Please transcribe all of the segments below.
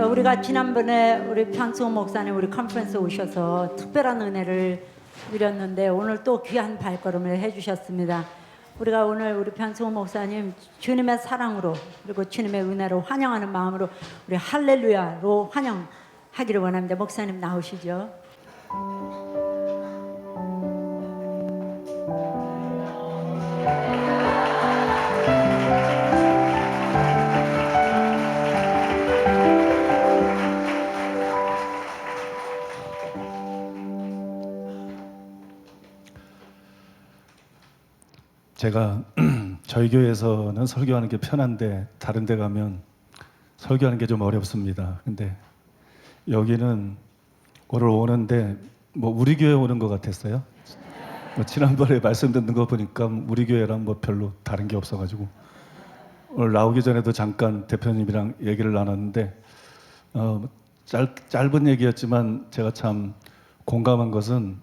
우리가 지난번에 우리 편승호 목사님 우리 컨퍼런스 오셔서 특별한 은혜를 누렸는데 오늘 또 귀한 발걸음을 해주셨습니다. 우리가 오늘 우리 편승호 목사님 주님의 사랑으로 그리고 주님의 은혜로 환영하는 마음으로 우리 할렐루야로 환영하기를 원합니다. 목사님 나오시죠. 제가 저희 교회에서는 설교하는 게 편한데 다른 데 가면 설교하는 게 좀 어렵습니다. 근데 여기는 오늘 오는데 뭐 우리 교회 오는 것 같았어요. 지난번에 말씀 듣는 거 보니까 우리 교회랑 뭐 별로 다른 게 없어가지고 오늘 나오기 전에도 잠깐 대표님이랑 얘기를 나눴는데 짧은 얘기였지만 제가 참 공감한 것은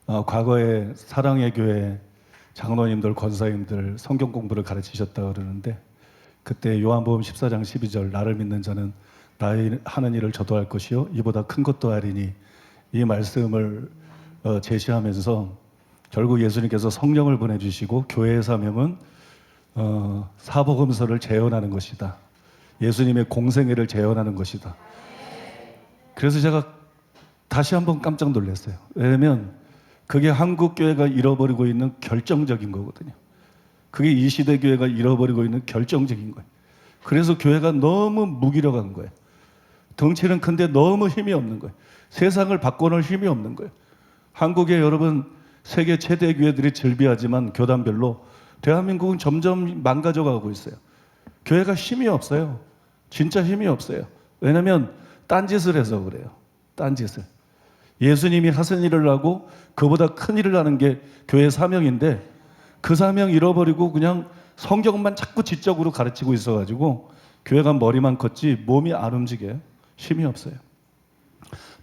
과거에 사랑의 교회 장로님들, 권사님들 성경 공부를 가르치셨다고 그러는데 그때 요한복음 14장 12절 나를 믿는 자는 나의 하는 일을 저도 할 것이요 이보다 큰 것도 하리니 이 말씀을 제시하면서 결국 예수님께서 성령을 보내주시고 교회의 사명은 사복음서를 재현하는 것이다. 예수님의 공생애를 재현하는 것이다. 그래서 제가 다시 한번 깜짝 놀랐어요. 왜냐하면 그게 한국 교회가 잃어버리고 있는 결정적인 거거든요. 그게 이 시대 교회가 잃어버리고 있는 결정적인 거예요. 그래서 교회가 너무 무기력한 거예요. 덩치는 큰데 너무 힘이 없는 거예요. 세상을 바꿔놓을 힘이 없는 거예요. 한국에 여러분 세계 최대 교회들이 즐비하지만 교단별로 대한민국은 점점 망가져가고 있어요. 교회가 힘이 없어요. 진짜 힘이 없어요. 왜냐하면 딴짓을 해서 그래요. 딴짓을. 예수님이 하신 일을 하고 그보다 큰 일을 하는 게 교회의 사명인데 그 사명 잃어버리고 그냥 성경만 자꾸 지적으로 가르치고 있어가지고 교회가 머리만 컸지 몸이 안 움직여요. 힘이 없어요.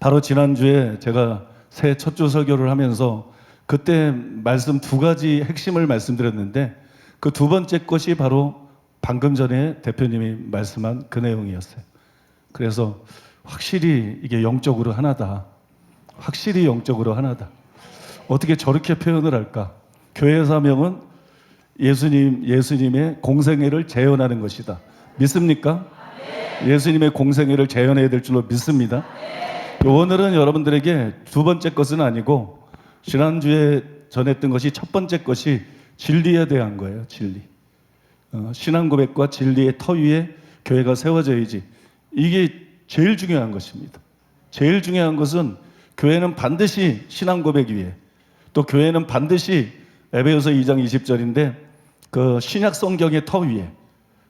바로 지난주에 제가 새해 첫 주 설교를 하면서 그때 말씀 두 가지 핵심을 말씀드렸는데 그 두 번째 것이 바로 방금 전에 대표님이 말씀한 그 내용이었어요. 그래서 확실히 이게 영적으로 하나다. 확실히 영적으로 하나다. 어떻게 저렇게 표현을 할까? 교회의 사명은 예수님의 공생애를 재현하는 것이다. 믿습니까? 예수님의 공생애를 재현해야 될 줄로 믿습니다. 오늘은 여러분들에게 두 번째 것은 아니고 지난주에 전했던 것이 첫 번째 것이 진리에 대한 거예요. 진리. 신앙 고백과 진리의 터 위에 교회가 세워져야지. 이게 제일 중요한 것입니다. 제일 중요한 것은 교회는 반드시 신앙 고백 위에 또 교회는 반드시 에베소서 2장 20절인데 그 신약 성경의 터 위에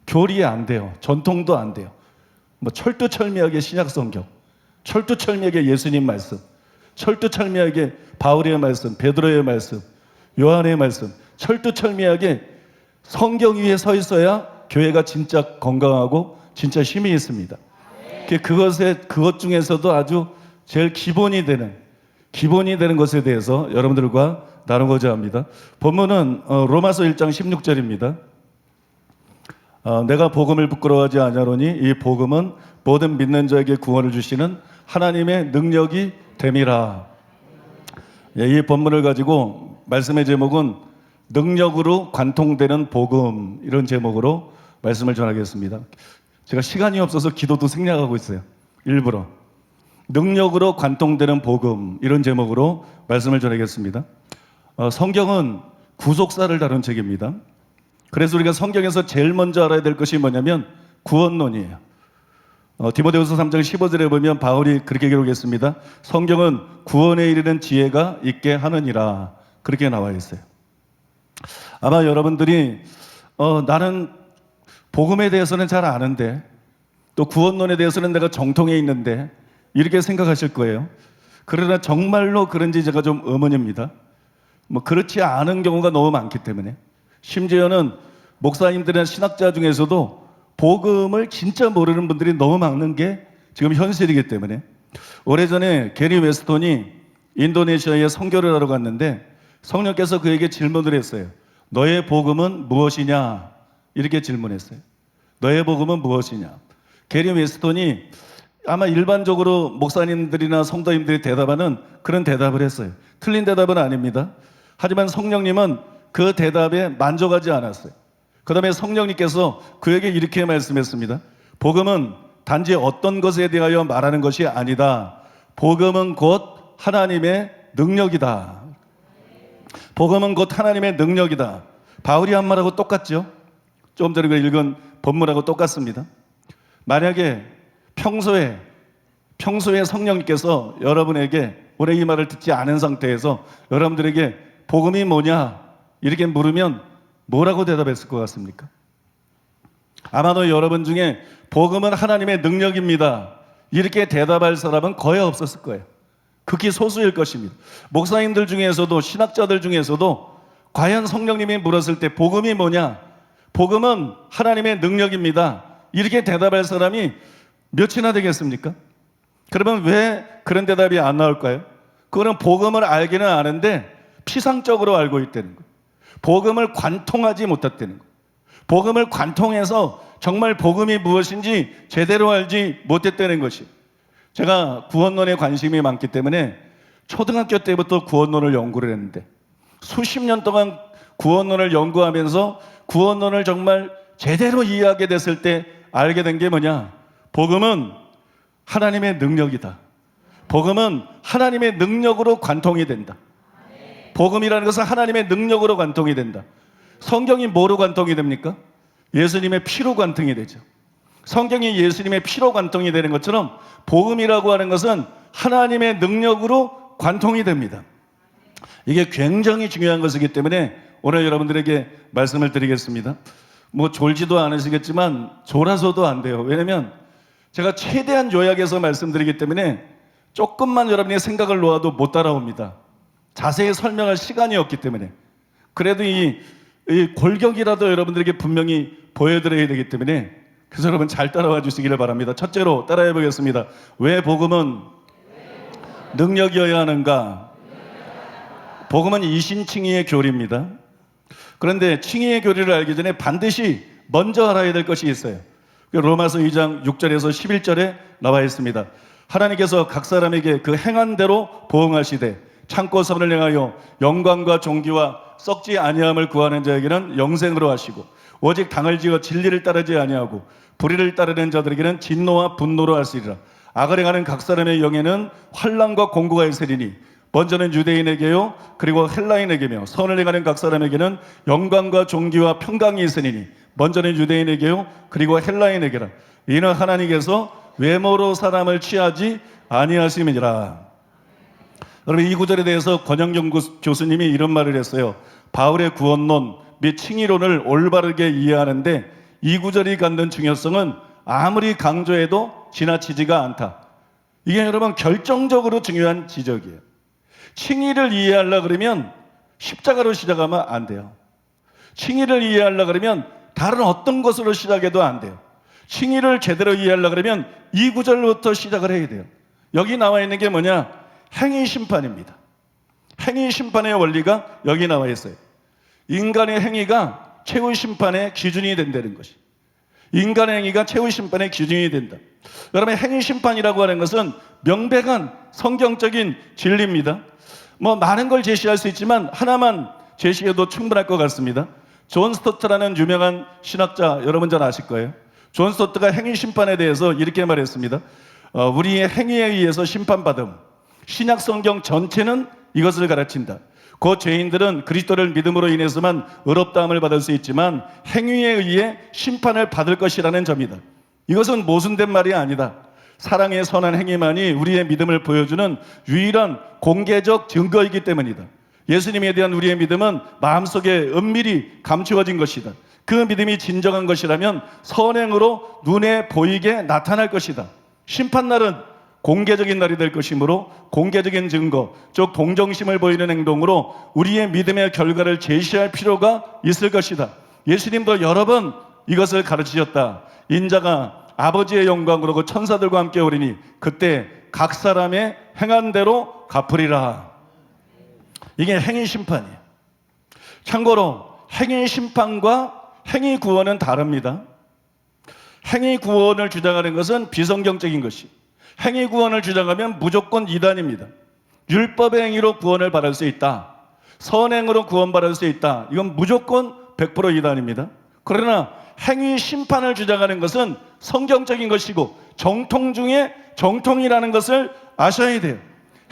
교리에 안 돼요. 전통도 안 돼요. 뭐 철두철미하게 신약 성경, 철두철미하게 예수님 말씀, 철두철미하게 바울의 말씀, 베드로의 말씀, 요한의 말씀, 철두철미하게 성경 위에 서 있어야 교회가 진짜 건강하고 진짜 힘이 있습니다. 그것 중에서도 아주 제일 기본이 되는 것에 대해서 여러분들과 나누고자 합니다. 본문은 로마서 1장 16절입니다. 내가 복음을 부끄러워하지 아니하노니 이 복음은 모든 믿는 자에게 구원을 주시는 하나님의 능력이 됨이라. 이 본문을 가지고 말씀의 제목은 능력으로 관통되는 복음, 이런 제목으로 말씀을 전하겠습니다. 제가 시간이 없어서 기도도 생략하고 있어요. 일부러. 능력으로 관통되는 복음, 이런 제목으로 말씀을 전하겠습니다. 성경은 구속사를 다룬 책입니다. 그래서 우리가 성경에서 제일 먼저 알아야 될 것이 뭐냐면 구원론이에요. 디모데후서 3장 15절에 보면 바울이 그렇게 기록했습니다. 성경은 구원에 이르는 지혜가 있게 하느니라. 그렇게 나와 있어요. 아마 여러분들이 나는 복음에 대해서는 잘 아는데 또 구원론에 대해서는 내가 정통에 있는데 이렇게 생각하실 거예요. 그러나 정말로 그런지 제가 좀 의문입니다. 뭐 그렇지 않은 경우가 너무 많기 때문에 심지어는 목사님들이나 신학자 중에서도 복음을 진짜 모르는 분들이 너무 많은 게 지금 현실이기 때문에 오래전에 게리 웨스톤이 인도네시아에 선교를 하러 갔는데 성령께서 그에게 질문을 했어요. 너의 복음은 무엇이냐? 이렇게 질문했어요. 너의 복음은 무엇이냐? 게리 웨스톤이 아마 일반적으로 목사님들이나 성도님들이 대답하는 그런 대답을 했어요. 틀린 대답은 아닙니다. 하지만 성령님은 그 대답에 만족하지 않았어요. 그 다음에 성령님께서 그에게 이렇게 말씀했습니다. 복음은 단지 어떤 것에 대하여 말하는 것이 아니다. 복음은 곧 하나님의 능력이다. 복음은 곧 하나님의 능력이다. 바울이 한 말하고 똑같죠? 조금 전에 읽은 본문하고 똑같습니다. 만약에 평소에 성령님께서 여러분에게 오늘 이 말을 듣지 않은 상태에서 여러분들에게 복음이 뭐냐 이렇게 물으면 뭐라고 대답했을 것 같습니까? 아마도 여러분 중에 복음은 하나님의 능력입니다 이렇게 대답할 사람은 거의 없었을 거예요. 극히 소수일 것입니다. 목사님들 중에서도 신학자들 중에서도 과연 성령님이 물었을 때 복음이 뭐냐? 복음은 하나님의 능력입니다 이렇게 대답할 사람이 몇이나 되겠습니까? 그러면 왜 그런 대답이 안 나올까요? 그거는 복음을 알기는 아는데 피상적으로 알고 있다는 거예요. 복음을 관통하지 못했다는 거예요. 복음을 관통해서 정말 복음이 무엇인지 제대로 알지 못했다는 것이. 제가 구원론에 관심이 많기 때문에 초등학교 때부터 구원론을 연구를 했는데 수십 년 동안 구원론을 연구하면서 구원론을 정말 제대로 이해하게 됐을 때 알게 된 게 뭐냐? 복음은 하나님의 능력이다. 복음은 하나님의 능력으로 관통이 된다. 복음이라는 것은 하나님의 능력으로 관통이 된다. 성경이 뭐로 관통이 됩니까? 예수님의 피로 관통이 되죠. 성경이 예수님의 피로 관통이 되는 것처럼 복음이라고 하는 것은 하나님의 능력으로 관통이 됩니다. 이게 굉장히 중요한 것이기 때문에 오늘 여러분들에게 말씀을 드리겠습니다. 뭐 졸지도 않으시겠지만 졸아서도 안 돼요. 왜냐하면 제가 최대한 요약해서 말씀드리기 때문에 조금만 여러분의 생각을 놓아도 못 따라옵니다. 자세히 설명할 시간이 없기 때문에. 그래도 이 골격이라도 여러분들에게 분명히 보여드려야 되기 때문에 그래서 여러분 잘 따라와 주시기를 바랍니다. 첫째로 따라해 보겠습니다. 왜 복음은 능력이어야 하는가? 복음은 이신칭의의 교리입니다. 그런데 칭의의 교리를 알기 전에 반드시 먼저 알아야 될 것이 있어요. 로마서 2장 6절에서 11절에 나와 있습니다. 하나님께서 각 사람에게 그 행한 대로 보응하시되 참고 선을 행하여 영광과 존귀와 썩지 아니함을 구하는 자에게는 영생으로 하시고 오직 당을 지어 진리를 따르지 아니하고 불의를 따르는 자들에게는 진노와 분노로 하시리라. 악을 행하는 각 사람의 영에는 환난과 공고가 있으리니 먼저는 유대인에게요 그리고 헬라인에게며 선을 행하는 각 사람에게는 영광과 존귀와 평강이 있으리니 먼저는 유대인에게요 그리고 헬라인에게라. 이는 하나님께서 외모로 사람을 취하지 아니하심이니라. 여러분 이 구절에 대해서 권영경 교수님이 이런 말을 했어요. 바울의 구원론 및 칭의론을 올바르게 이해하는데 이 구절이 갖는 중요성은 아무리 강조해도 지나치지가 않다. 이게 여러분 결정적으로 중요한 지적이에요. 칭의를 이해하려고 그러면 십자가로 시작하면 안 돼요. 칭의를 이해하려고 그러면 다른 어떤 것으로 시작해도 안 돼요. 칭의를 제대로 이해하려고 그러면 이 구절부터 시작을 해야 돼요. 여기 나와 있는 게 뭐냐? 행위 심판입니다. 행위 심판의 원리가 여기 나와 있어요. 인간의 행위가 최후 심판의 기준이 된다는 것이. 인간의 행위가 최후 심판의 기준이 된다. 여러분 행위 심판이라고 하는 것은 명백한 성경적인 진리입니다. 뭐 많은 걸 제시할 수 있지만 하나만 제시해도 충분할 것 같습니다. 존 스토트라는 유명한 신학자 여러분 잘 아실 거예요. 존 스토트가 행위 심판에 대해서 이렇게 말했습니다. 우리의 행위에 의해서 심판받음. 신약 성경 전체는 이것을 가르친다. 그 죄인들은 그리스도를 믿음으로 인해서만 의롭다함을 받을 수 있지만 행위에 의해 심판을 받을 것이라는 점이다. 이것은 모순된 말이 아니다. 사랑의 선한 행위만이 우리의 믿음을 보여주는 유일한 공개적 증거이기 때문이다. 예수님에 대한 우리의 믿음은 마음속에 은밀히 감추어진 것이다. 그 믿음이 진정한 것이라면 선행으로 눈에 보이게 나타날 것이다. 심판날은 공개적인 날이 될 것이므로 공개적인 증거, 즉 동정심을 보이는 행동으로 우리의 믿음의 결과를 제시할 필요가 있을 것이다. 예수님도 여러 번 이것을 가르치셨다. 인자가 아버지의 영광으로 그 천사들과 함께 오리니 그때 각 사람의 행한 대로 갚으리라. 이게 행위 심판이에요. 참고로 행위 심판과 행위 구원은 다릅니다. 행위 구원을 주장하는 것은 비성경적인 것이, 행위 구원을 주장하면 무조건 이단입니다. 율법의 행위로 구원을 받을 수 있다. 선행으로 구원받을 수 있다. 이건 무조건 100% 이단입니다. 그러나 행위 심판을 주장하는 것은 성경적인 것이고 정통 중에 정통이라는 것을 아셔야 돼요.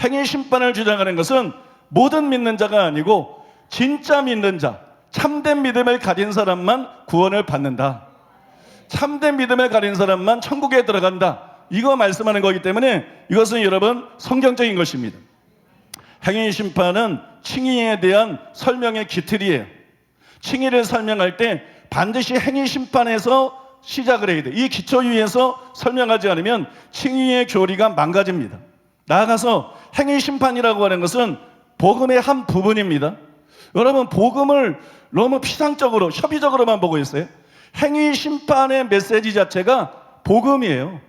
행위 심판을 주장하는 것은 모든 믿는 자가 아니고 진짜 믿는 자, 참된 믿음을 가진 사람만 구원을 받는다. 참된 믿음을 가진 사람만 천국에 들어간다. 이거 말씀하는 거기 때문에 이것은 여러분 성경적인 것입니다. 행위 심판은 칭의에 대한 설명의 기틀이에요. 칭의를 설명할 때 반드시 행위 심판에서 시작을 해야 돼. 이 기초 위에서 설명하지 않으면 칭의의 교리가 망가집니다. 나아가서 행위 심판이라고 하는 것은 복음의 한 부분입니다. 여러분 복음을 너무 피상적으로 협의적으로만 보고 있어요. 행위 심판의 메시지 자체가 복음이에요.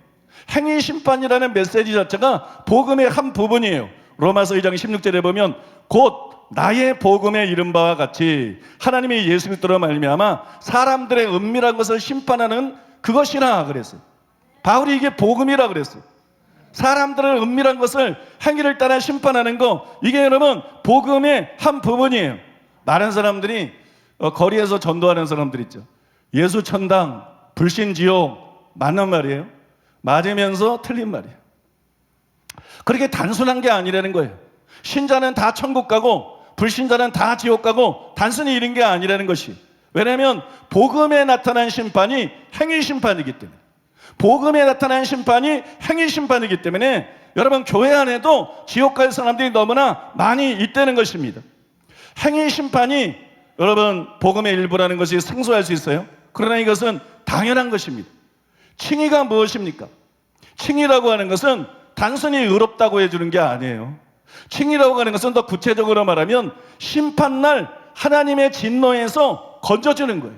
행위 심판이라는 메시지 자체가 복음의 한 부분이에요. 로마서 2장 16절에 보면 곧 나의 복음에 이른 바와 같이 하나님이 예수 그리스도로 말미암아 사람들의 은밀한 것을 심판하는 그것이라 그랬어요. 바울이 이게 복음이라 그랬어요. 사람들의 은밀한 것을 행위를 따라 심판하는 거, 이게 여러분 복음의 한 부분이에요. 많은 사람들이 거리에서 전도하는 사람들 있죠. 예수 천당, 불신 지옥 맞는 말이에요. 맞으면서 틀린 말이에요. 그렇게 단순한 게 아니라는 거예요. 신자는 다 천국 가고 불신자는 다 지옥 가고 단순히 이런 게 아니라는 것이. 왜냐하면 복음에 나타난 심판이 행위 심판이기 때문에, 복음에 나타난 심판이 행위 심판이기 때문에 여러분 교회 안에도 지옥 갈 사람들이 너무나 많이 있다는 것입니다. 행위 심판이 여러분 복음의 일부라는 것이 생소할 수 있어요. 그러나 이것은 당연한 것입니다. 칭의가 무엇입니까? 칭의라고 하는 것은 단순히 의롭다고 해주는 게 아니에요. 칭의라고 하는 것은 더 구체적으로 말하면 심판날 하나님의 진노에서 건져주는 거예요.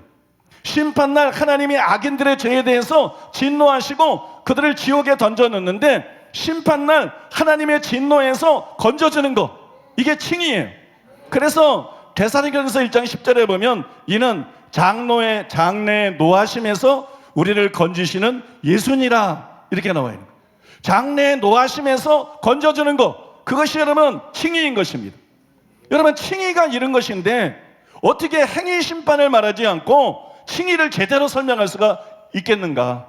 심판날 하나님이 악인들의 죄에 대해서 진노하시고 그들을 지옥에 던져놓는데 심판날 하나님의 진노에서 건져주는 것, 이게 칭의예요. 그래서 데살로니가전서 1장 10절에 보면 이는 장래의 노하심에서 우리를 건지시는 예수니라 이렇게 나와 있는 거예요. 장래의 노하심에서 건져주는 것, 그것이 여러분 칭의인 것입니다. 여러분 칭의가 이런 것인데 어떻게 행위 심판을 말하지 않고 칭의를 제대로 설명할 수가 있겠는가?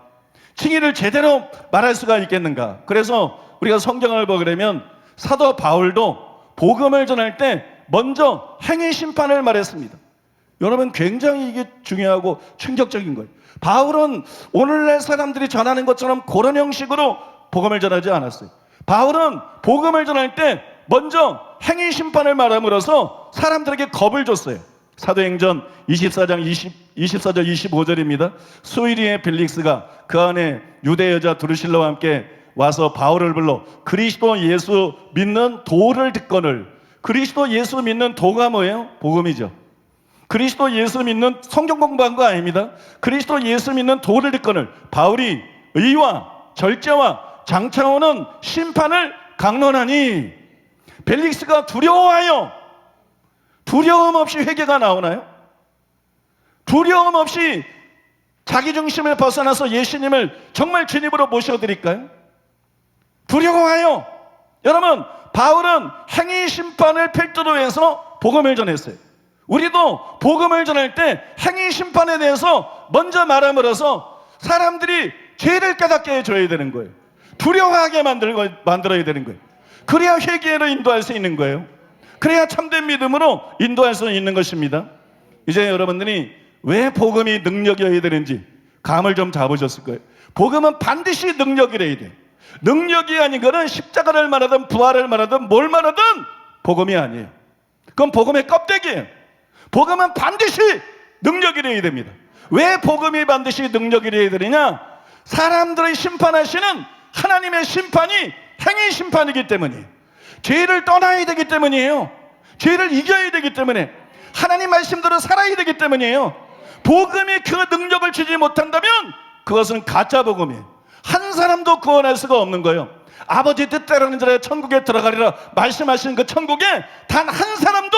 칭의를 제대로 말할 수가 있겠는가? 그래서 우리가 성경을 보게 되면 사도 바울도 복음을 전할 때 먼저 행위 심판을 말했습니다. 여러분 굉장히 이게 중요하고 충격적인 거예요. 바울은 오늘날 사람들이 전하는 것처럼 그런 형식으로 복음을 전하지 않았어요. 바울은 복음을 전할 때 먼저 행위 심판을 말함으로써 사람들에게 겁을 줬어요. 사도행전 24장 24절 25절입니다. 수이리의 벨릭스가 그 안에 유대 여자 드루실라와 함께 와서 바울을 불러 그리스도 예수 믿는 도를 듣거늘. 그리스도 예수 믿는 도가 뭐예요? 복음이죠. 그리스도 예수 믿는 성경 공부한 거 아닙니다. 그리스도 예수 믿는 도를 듣거늘 바울이 의와 절제와 장차오는 심판을 강론하니 벨릭스가 두려워하여, 두려움 없이 회개가 나오나요? 두려움 없이 자기 중심을 벗어나서 예수님을 정말 주님으로 모셔드릴까요? 두려워하여. 여러분 바울은 행위 심판을 필두로 해서 복음을 전했어요. 우리도 복음을 전할 때 행위 심판에 대해서 먼저 말함으로써 사람들이 죄를 깨닫게 해줘야 되는 거예요. 두려워하게 만들어야 되는 거예요. 그래야 회개로 인도할 수 있는 거예요. 그래야 참된 믿음으로 인도할 수 있는 것입니다. 이제 여러분들이 왜 복음이 능력이어야 되는지 감을 좀 잡으셨을 거예요. 복음은 반드시 능력이래야 돼. 능력이 아닌 거는 십자가를 말하든 부활을 말하든 뭘 말하든 복음이 아니에요. 그건 복음의 껍데기예요. 복음은 반드시 능력이래야 됩니다. 왜 복음이 반드시 능력이래야 되느냐? 사람들을 심판하시는 하나님의 심판이 행위 심판이기 때문이에요. 죄를 떠나야 되기 때문이에요. 죄를 이겨야 되기 때문에, 하나님 말씀대로 살아야 되기 때문이에요. 복음이 그 능력을 주지 못한다면 그것은 가짜 복음이에요. 한 사람도 구원할 수가 없는 거예요. 아버지 뜻대로는 자라 천국에 들어가리라 말씀하시는 그 천국에 단 한 사람도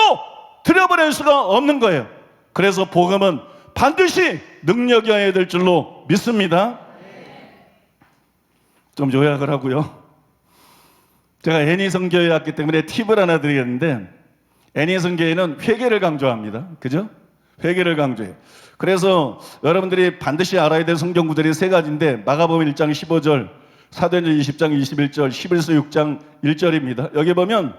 들여보낼 수가 없는 거예요. 그래서 복음은 반드시 능력이어야 될 줄로 믿습니다. 좀 요약을 하고요. 제가 애니성교회 왔기 때문에 팁을 하나 드리겠는데, 애니성교회는 회개를 강조합니다. 그죠? 회개를 강조해요. 그래서 여러분들이 반드시 알아야 될 성경 구절이 세 가지인데, 마가복음 1장 15절, 사도행전 20장 21절, 11서 6장 1절입니다. 여기 보면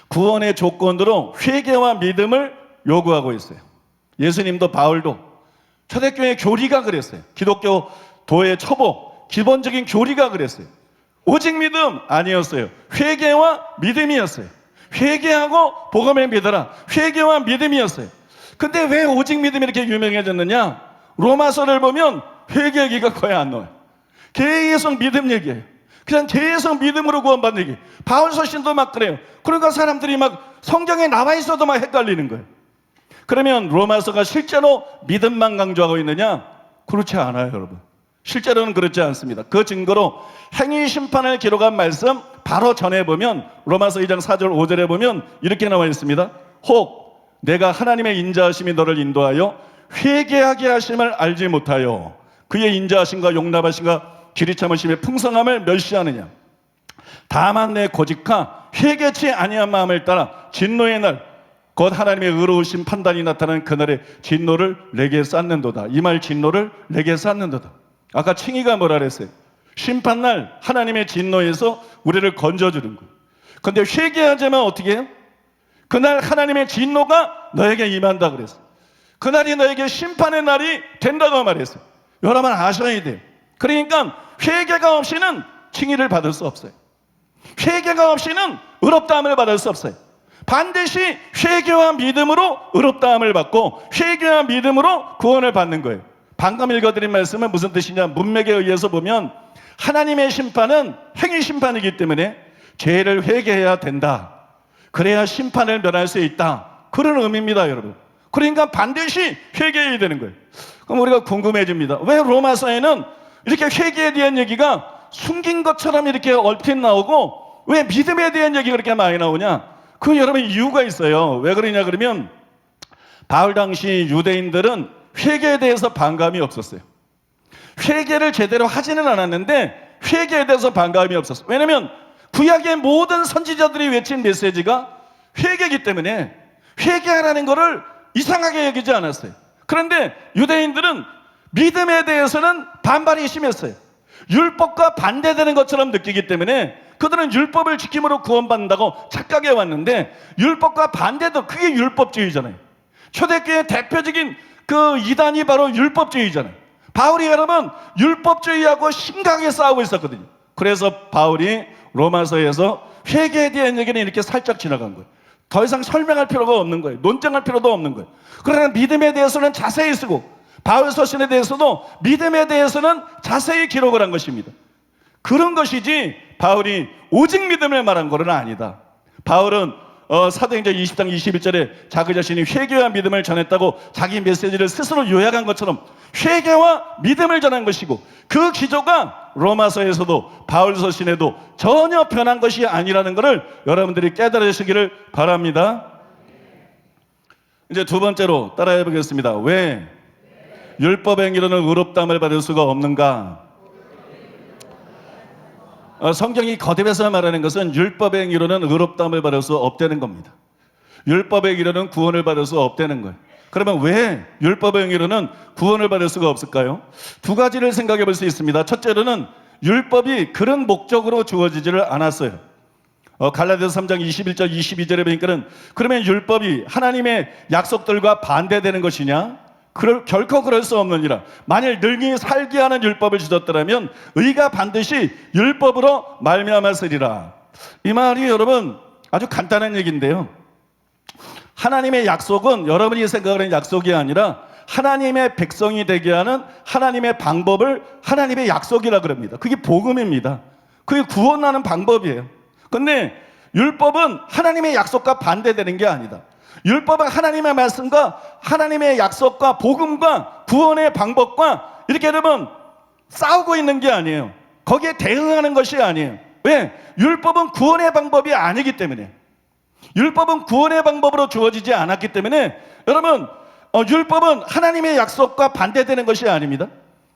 구원의 조건으로 회개와 믿음을 요구하고 있어요. 예수님도 바울도 초대교회 교리가 그랬어요. 기독교 도의 초보, 기본적인 교리가 그랬어요. 오직 믿음 아니었어요. 회개와 믿음이었어요. 회개하고 복음을 믿어라. 회개와 믿음이었어요. 근데 왜 오직 믿음이 이렇게 유명해졌느냐? 로마서를 보면 회개 얘기가 거의 안 나와요. 계속 믿음 얘기예요. 그냥 계속 믿음으로 구원받는 얘기. 바울 서신도 막 그래요. 그러니까 사람들이 막 성경에 나와 있어도 막 헷갈리는 거예요. 그러면 로마서가 실제로 믿음만 강조하고 있느냐? 그렇지 않아요, 여러분. 실제로는 그렇지 않습니다. 그 증거로 행위 심판을 기록한 말씀 바로 전해보면 로마서 2장 4절 5절에 보면 이렇게 나와 있습니다. 혹 내가 하나님의 인자하심이 너를 인도하여 회개하게 하심을 알지 못하여 그의 인자하심과 용납하심과 길이 참으심의 풍성함을 멸시하느냐. 다만 내 고직하 회개치 아니한 마음을 따라 진노의 날 곧 하나님의 의로우신 판단이 나타나는 그날의 진노를 내게 쌓는도다. 이 말 진노를 내게 쌓는도다. 아까 칭의가 뭐라 그랬어요? 심판날 하나님의 진노에서 우리를 건져주는 거예요. 근데 회개하자면 어떻게 해요? 그날 하나님의 진노가 너에게 임한다 그랬어요. 그날이 너에게 심판의 날이 된다고 말했어요. 여러분 아셔야 돼요. 그러니까 회개가 없이는 칭의를 받을 수 없어요. 회개가 없이는 의롭다함을 받을 수 없어요. 반드시 회개와 믿음으로 의롭다함을 받고 회개와 믿음으로 구원을 받는 거예요. 방금 읽어드린 말씀은 무슨 뜻이냐? 문맥에 의해서 보면 하나님의 심판은 행위 심판이기 때문에 죄를 회개해야 된다. 그래야 심판을 면할 수 있다. 그런 의미입니다, 여러분. 그러니까 반드시 회개해야 되는 거예요. 그럼 우리가 궁금해집니다. 왜 로마서에는 이렇게 회개에 대한 얘기가 숨긴 것처럼 이렇게 얼핏 나오고 왜 믿음에 대한 얘기가 그렇게 많이 나오냐? 그 여러분 이유가 있어요. 왜 그러냐 그러면 바울 당시 유대인들은 회개에 대해서 반감이 없었어요. 회개를 제대로 하지는 않았는데 회개에 대해서 반감이 없었어요. 왜냐하면 구약의 모든 선지자들이 외친 메시지가 회개이기 때문에 회개하라는 것을 이상하게 여기지 않았어요. 그런데 유대인들은 믿음에 대해서는 반발이 심했어요. 율법과 반대되는 것처럼 느끼기 때문에 그들은 율법을 지킴으로 구원받는다고 착각해 왔는데 율법과 반대도 그게 율법주의잖아요. 초대교회의 대표적인 그 이단이 바로 율법주의잖아요. 바울이 여러분 율법주의하고 심각하게 싸우고 있었거든요. 그래서 바울이 로마서에서 회개에 대한 얘기는 이렇게 살짝 지나간 거예요. 더 이상 설명할 필요가 없는 거예요. 논쟁할 필요도 없는 거예요. 그러나 믿음에 대해서는 자세히 쓰고 바울 서신에 대해서도 믿음에 대해서는 자세히 기록을 한 것입니다. 그런 것이지 바울이 오직 믿음을 말한 것은 아니다. 바울은 사도행전 20장 21절에 자기 자신이 회개와 믿음을 전했다고 자기 메시지를 스스로 요약한 것처럼 회개와 믿음을 전한 것이고 그 기조가 로마서에서도 바울 서신에도 전혀 변한 것이 아니라는 것을 여러분들이 깨달으시기를 바랍니다. 이제 두 번째로 따라해 보겠습니다. 왜 율법의 행위로는 의롭다함을 받을 수가 없는가? 성경이 거듭해서 말하는 것은 율법의 행위로는 의롭다함을 받을 수 없다는 겁니다. 율법의 행위로는 구원을 받을 수 없다는 거예요. 그러면 왜 율법의 행위로는 구원을 받을 수가 없을까요? 두 가지를 생각해 볼 수 있습니다. 첫째로는 율법이 그런 목적으로 주어지지를 않았어요. 갈라디아서 3장 21절 22절에 보니까는 그러면 율법이 하나님의 약속들과 반대되는 것이냐? 결코 그럴 수 없느니라. 만일 능히 살게 하는 율법을 주셨더라면 의가 반드시 율법으로 말미암았으리라. 이 말이 여러분 아주 간단한 얘기인데요. 하나님의 약속은 여러분이 생각하는 약속이 아니라 하나님의 백성이 되게 하는 하나님의 방법을 하나님의 약속이라 그럽니다. 그게 복음입니다. 그게 구원하는 방법이에요. 근데 율법은 하나님의 약속과 반대되는 게 아니다. 율법은 하나님의 말씀과 하나님의 약속과 복음과 구원의 방법과 이렇게 여러분 싸우고 있는 게 아니에요. 거기에 대응하는 것이 아니에요. 왜? 율법은 구원의 방법이 아니기 때문에. 율법은 구원의 방법으로 주어지지 않았기 때문에 여러분 율법은 하나님의 약속과 반대되는 것이 아닙니다.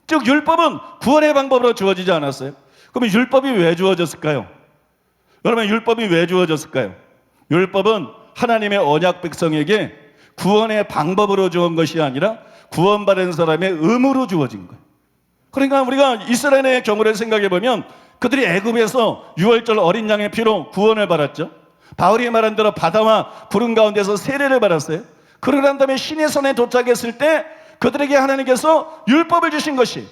즉 율법은 구원의 방법으로 주어지지 않았어요. 그러면 율법이 왜 주어졌을까요? 여러분, 율법이 왜 주어졌을까요? 율법은 하나님의 언약 백성에게 구원의 방법으로 주은 것이 아니라 구원받은 사람의 의무로 주어진 거예요. 그러니까 우리가 이스라엘의 경우를 생각해 보면 그들이 애굽에서 유월절 어린 양의 피로 구원을 받았죠. 바울이 말한 대로 바다와 구름 가운데서 세례를 받았어요. 그러고 난 다음에 시내산에 도착했을 때 그들에게 하나님께서 율법을 주신 것이,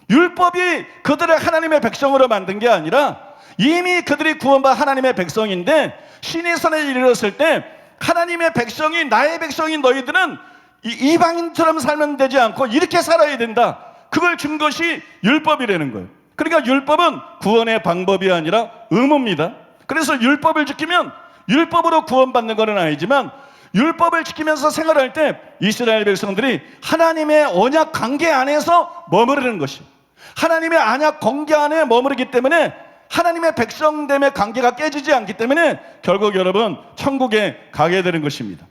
율법이 그들을 하나님의 백성으로 만든 게 아니라 이미 그들이 구원받은 하나님의 백성인데 시내산에 이르렀을 때 하나님의 백성이, 나의 백성인 너희들은 이방인처럼 살면 되지 않고 이렇게 살아야 된다. 그걸 준 것이 율법이라는 거예요. 그러니까 율법은 구원의 방법이 아니라 의무입니다. 그래서 율법을 지키면 율법으로 구원받는 것은 아니지만 율법을 지키면서 생활할 때 이스라엘 백성들이 하나님의 언약 관계 안에서 머무르는 것이에요. 하나님의 언약 관계 안에 머무르기 때문에 하나님의 백성됨의 관계가 깨지지 않기 때문에 결국 여러분 천국에 가게 되는 것입니다.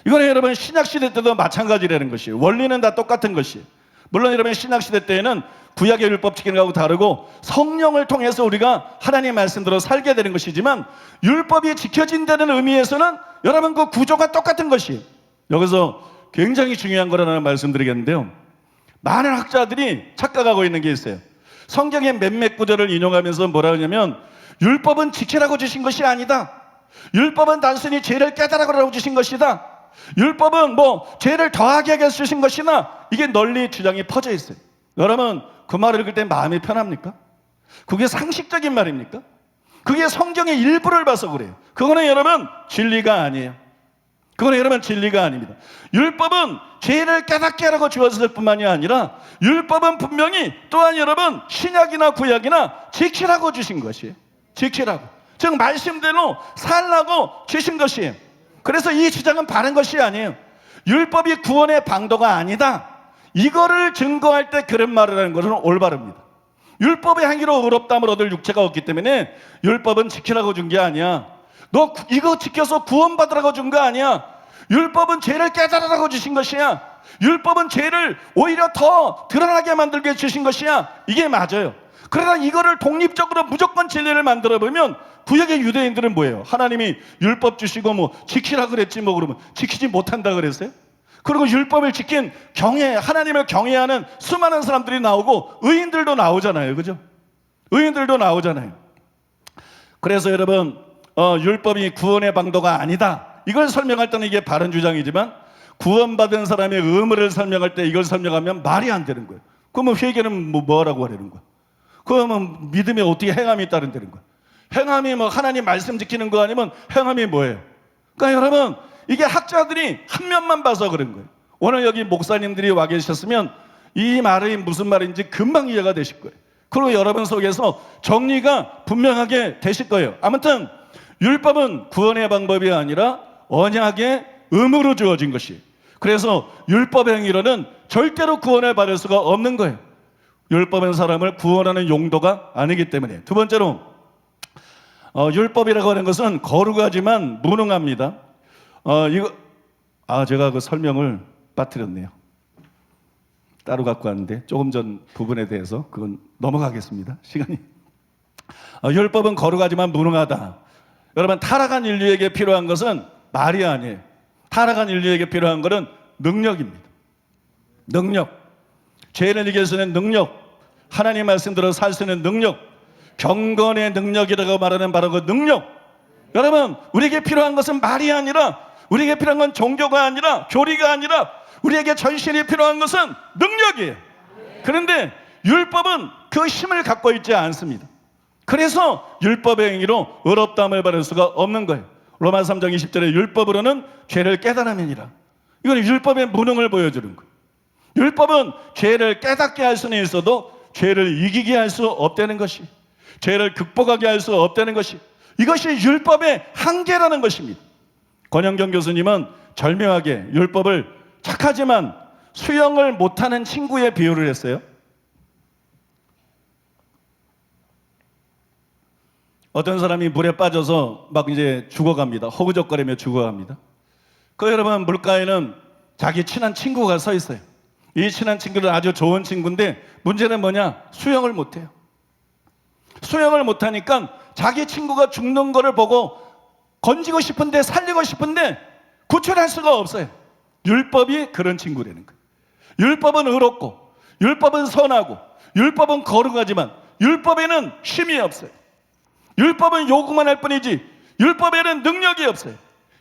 이거는 여러분 신약시대 때도 마찬가지라는 것이에요. 원리는 다 똑같은 것이에요. 물론 여러분 신약시대 때에는 구약의 율법 지키는 것하고 다르고 성령을 통해서 우리가 하나님의 말씀대로 살게 되는 것이지만 율법이 지켜진다는 의미에서는 여러분 그 구조가 똑같은 것이에요. 여기서 굉장히 중요한 거라는 말씀드리겠는데요. 많은 학자들이 착각하고 있는 게 있어요. 성경의 몇몇 구절을 인용하면서 뭐라 하냐면 율법은 지키라고 주신 것이 아니다. 율법은 단순히 죄를 깨달으라고 주신 것이다. 율법은 죄를 더하게 하게 주신 것이나 이게 널리 주장이 퍼져 있어요. 여러분 그 말을 읽을 때 마음이 편합니까? 그게 상식적인 말입니까? 그게 성경의 일부를 봐서 그래요. 그거는 여러분 진리가 아니에요. 그거는 여러분 진리가 아닙니다. 율법은 죄를 깨닫게 하라고 주었을 뿐만이 아니라 율법은 분명히 또한 여러분 신약이나 구약이나 지키라고 주신 것이에요. 지키라고. 즉 말씀대로 살라고 주신 것이에요. 그래서 이 주장은 바른 것이 아니에요. 율법이 구원의 방도가 아니다. 이거를 증거할 때 그런 말을 하는 것은 올바릅니다. 율법의 행위로 의롭다함을 얻을 육체가 없기 때문에 율법은 지키라고 준 게 아니야. 너 이거 지켜서 구원받으라고 준 거 아니야. 율법은 죄를 깨달으라고 주신 것이야. 율법은 죄를 오히려 더 드러나게 만들게 주신 것이야. 이게 맞아요. 그러나 이거를 독립적으로 무조건 진리를 만들어 보면 구약의 유대인들은 뭐예요? 하나님이 율법 주시고 지키라 그랬지 그러면 지키지 못한다 그랬어요? 그리고 율법을 지킨 하나님을 경외하는 수많은 사람들이 나오고 의인들도 나오잖아요. 그죠? 의인들도 나오잖아요. 그래서 여러분 율법이 구원의 방도가 아니다. 이걸 설명할 때는 이게 바른 주장이지만 구원받은 사람의 의무를 설명할 때 이걸 설명하면 말이 안 되는 거예요. 그러면 회개는 뭐라고 하려는 거야? 그러면 믿음에 어떻게 행함이 따른다는 거야? 행함이 하나님 말씀 지키는 거 아니면 행함이 뭐예요? 그러니까 여러분 이게 학자들이 한 면만 봐서 그런 거예요. 오늘 여기 목사님들이 와 계셨으면 이 말이 무슨 말인지 금방 이해가 되실 거예요. 그리고 여러분 속에서 정리가 분명하게 되실 거예요. 아무튼 율법은 구원의 방법이 아니라 언약의 의무로 주어진 것이. 그래서 율법 행위로는 절대로 구원을 받을 수가 없는 거예요. 율법은 사람을 구원하는 용도가 아니기 때문에. 두 번째로 율법이라고 하는 것은 거룩하지만 무능합니다. 제가 그 설명을 빠뜨렸네요. 따로 갖고 왔는데 조금 전 부분에 대해서 그건 넘어가겠습니다. 시간이. 율법은 거룩하지만 무능하다. 여러분 타락한 인류에게 필요한 것은 말이 아니에요. 타락한 인류에게 필요한 것은 능력입니다. 능력. 죄를 이길 수 있는 능력. 하나님 말씀대로 살 수 있는 능력. 경건의 능력이라고 말하는 바로 그 능력. 여러분 우리에게 필요한 것은 말이 아니라, 우리에게 필요한 건 종교가 아니라, 교리가 아니라 우리에게 전신이 필요한 것은 능력이에요. 그런데 율법은 그 힘을 갖고 있지 않습니다. 그래서 율법의 행위로 의롭다함을 받을 수가 없는 거예요. 로마 3장 20절에 율법으로는 죄를 깨달음이니라. 이건 율법의 무능을 보여주는 거예요. 율법은 죄를 깨닫게 할 수는 있어도 죄를 이기게 할 수 없다는 것이, 죄를 극복하게 할 수 없다는 것이, 이것이 율법의 한계라는 것입니다. 권영경 교수님은 절묘하게 율법을 착하지만 수영을 못하는 친구에 비유를 했어요. 어떤 사람이 물에 빠져서 막 이제 죽어갑니다. 허우적거리며 죽어갑니다. 그 여러분 물가에는 자기 친한 친구가 서 있어요. 이 친한 친구는 아주 좋은 친구인데 문제는 뭐냐? 수영을 못해요. 수용을 못하니까 자기 친구가 죽는 거를 보고 건지고 싶은데 살리고 싶은데 구출할 수가 없어요. 율법이 그런 친구라는 거예요. 율법은 의롭고 율법은 선하고 율법은 거룩하지만 율법에는 힘이 없어요. 율법은 요구만 할 뿐이지 율법에는 능력이 없어요.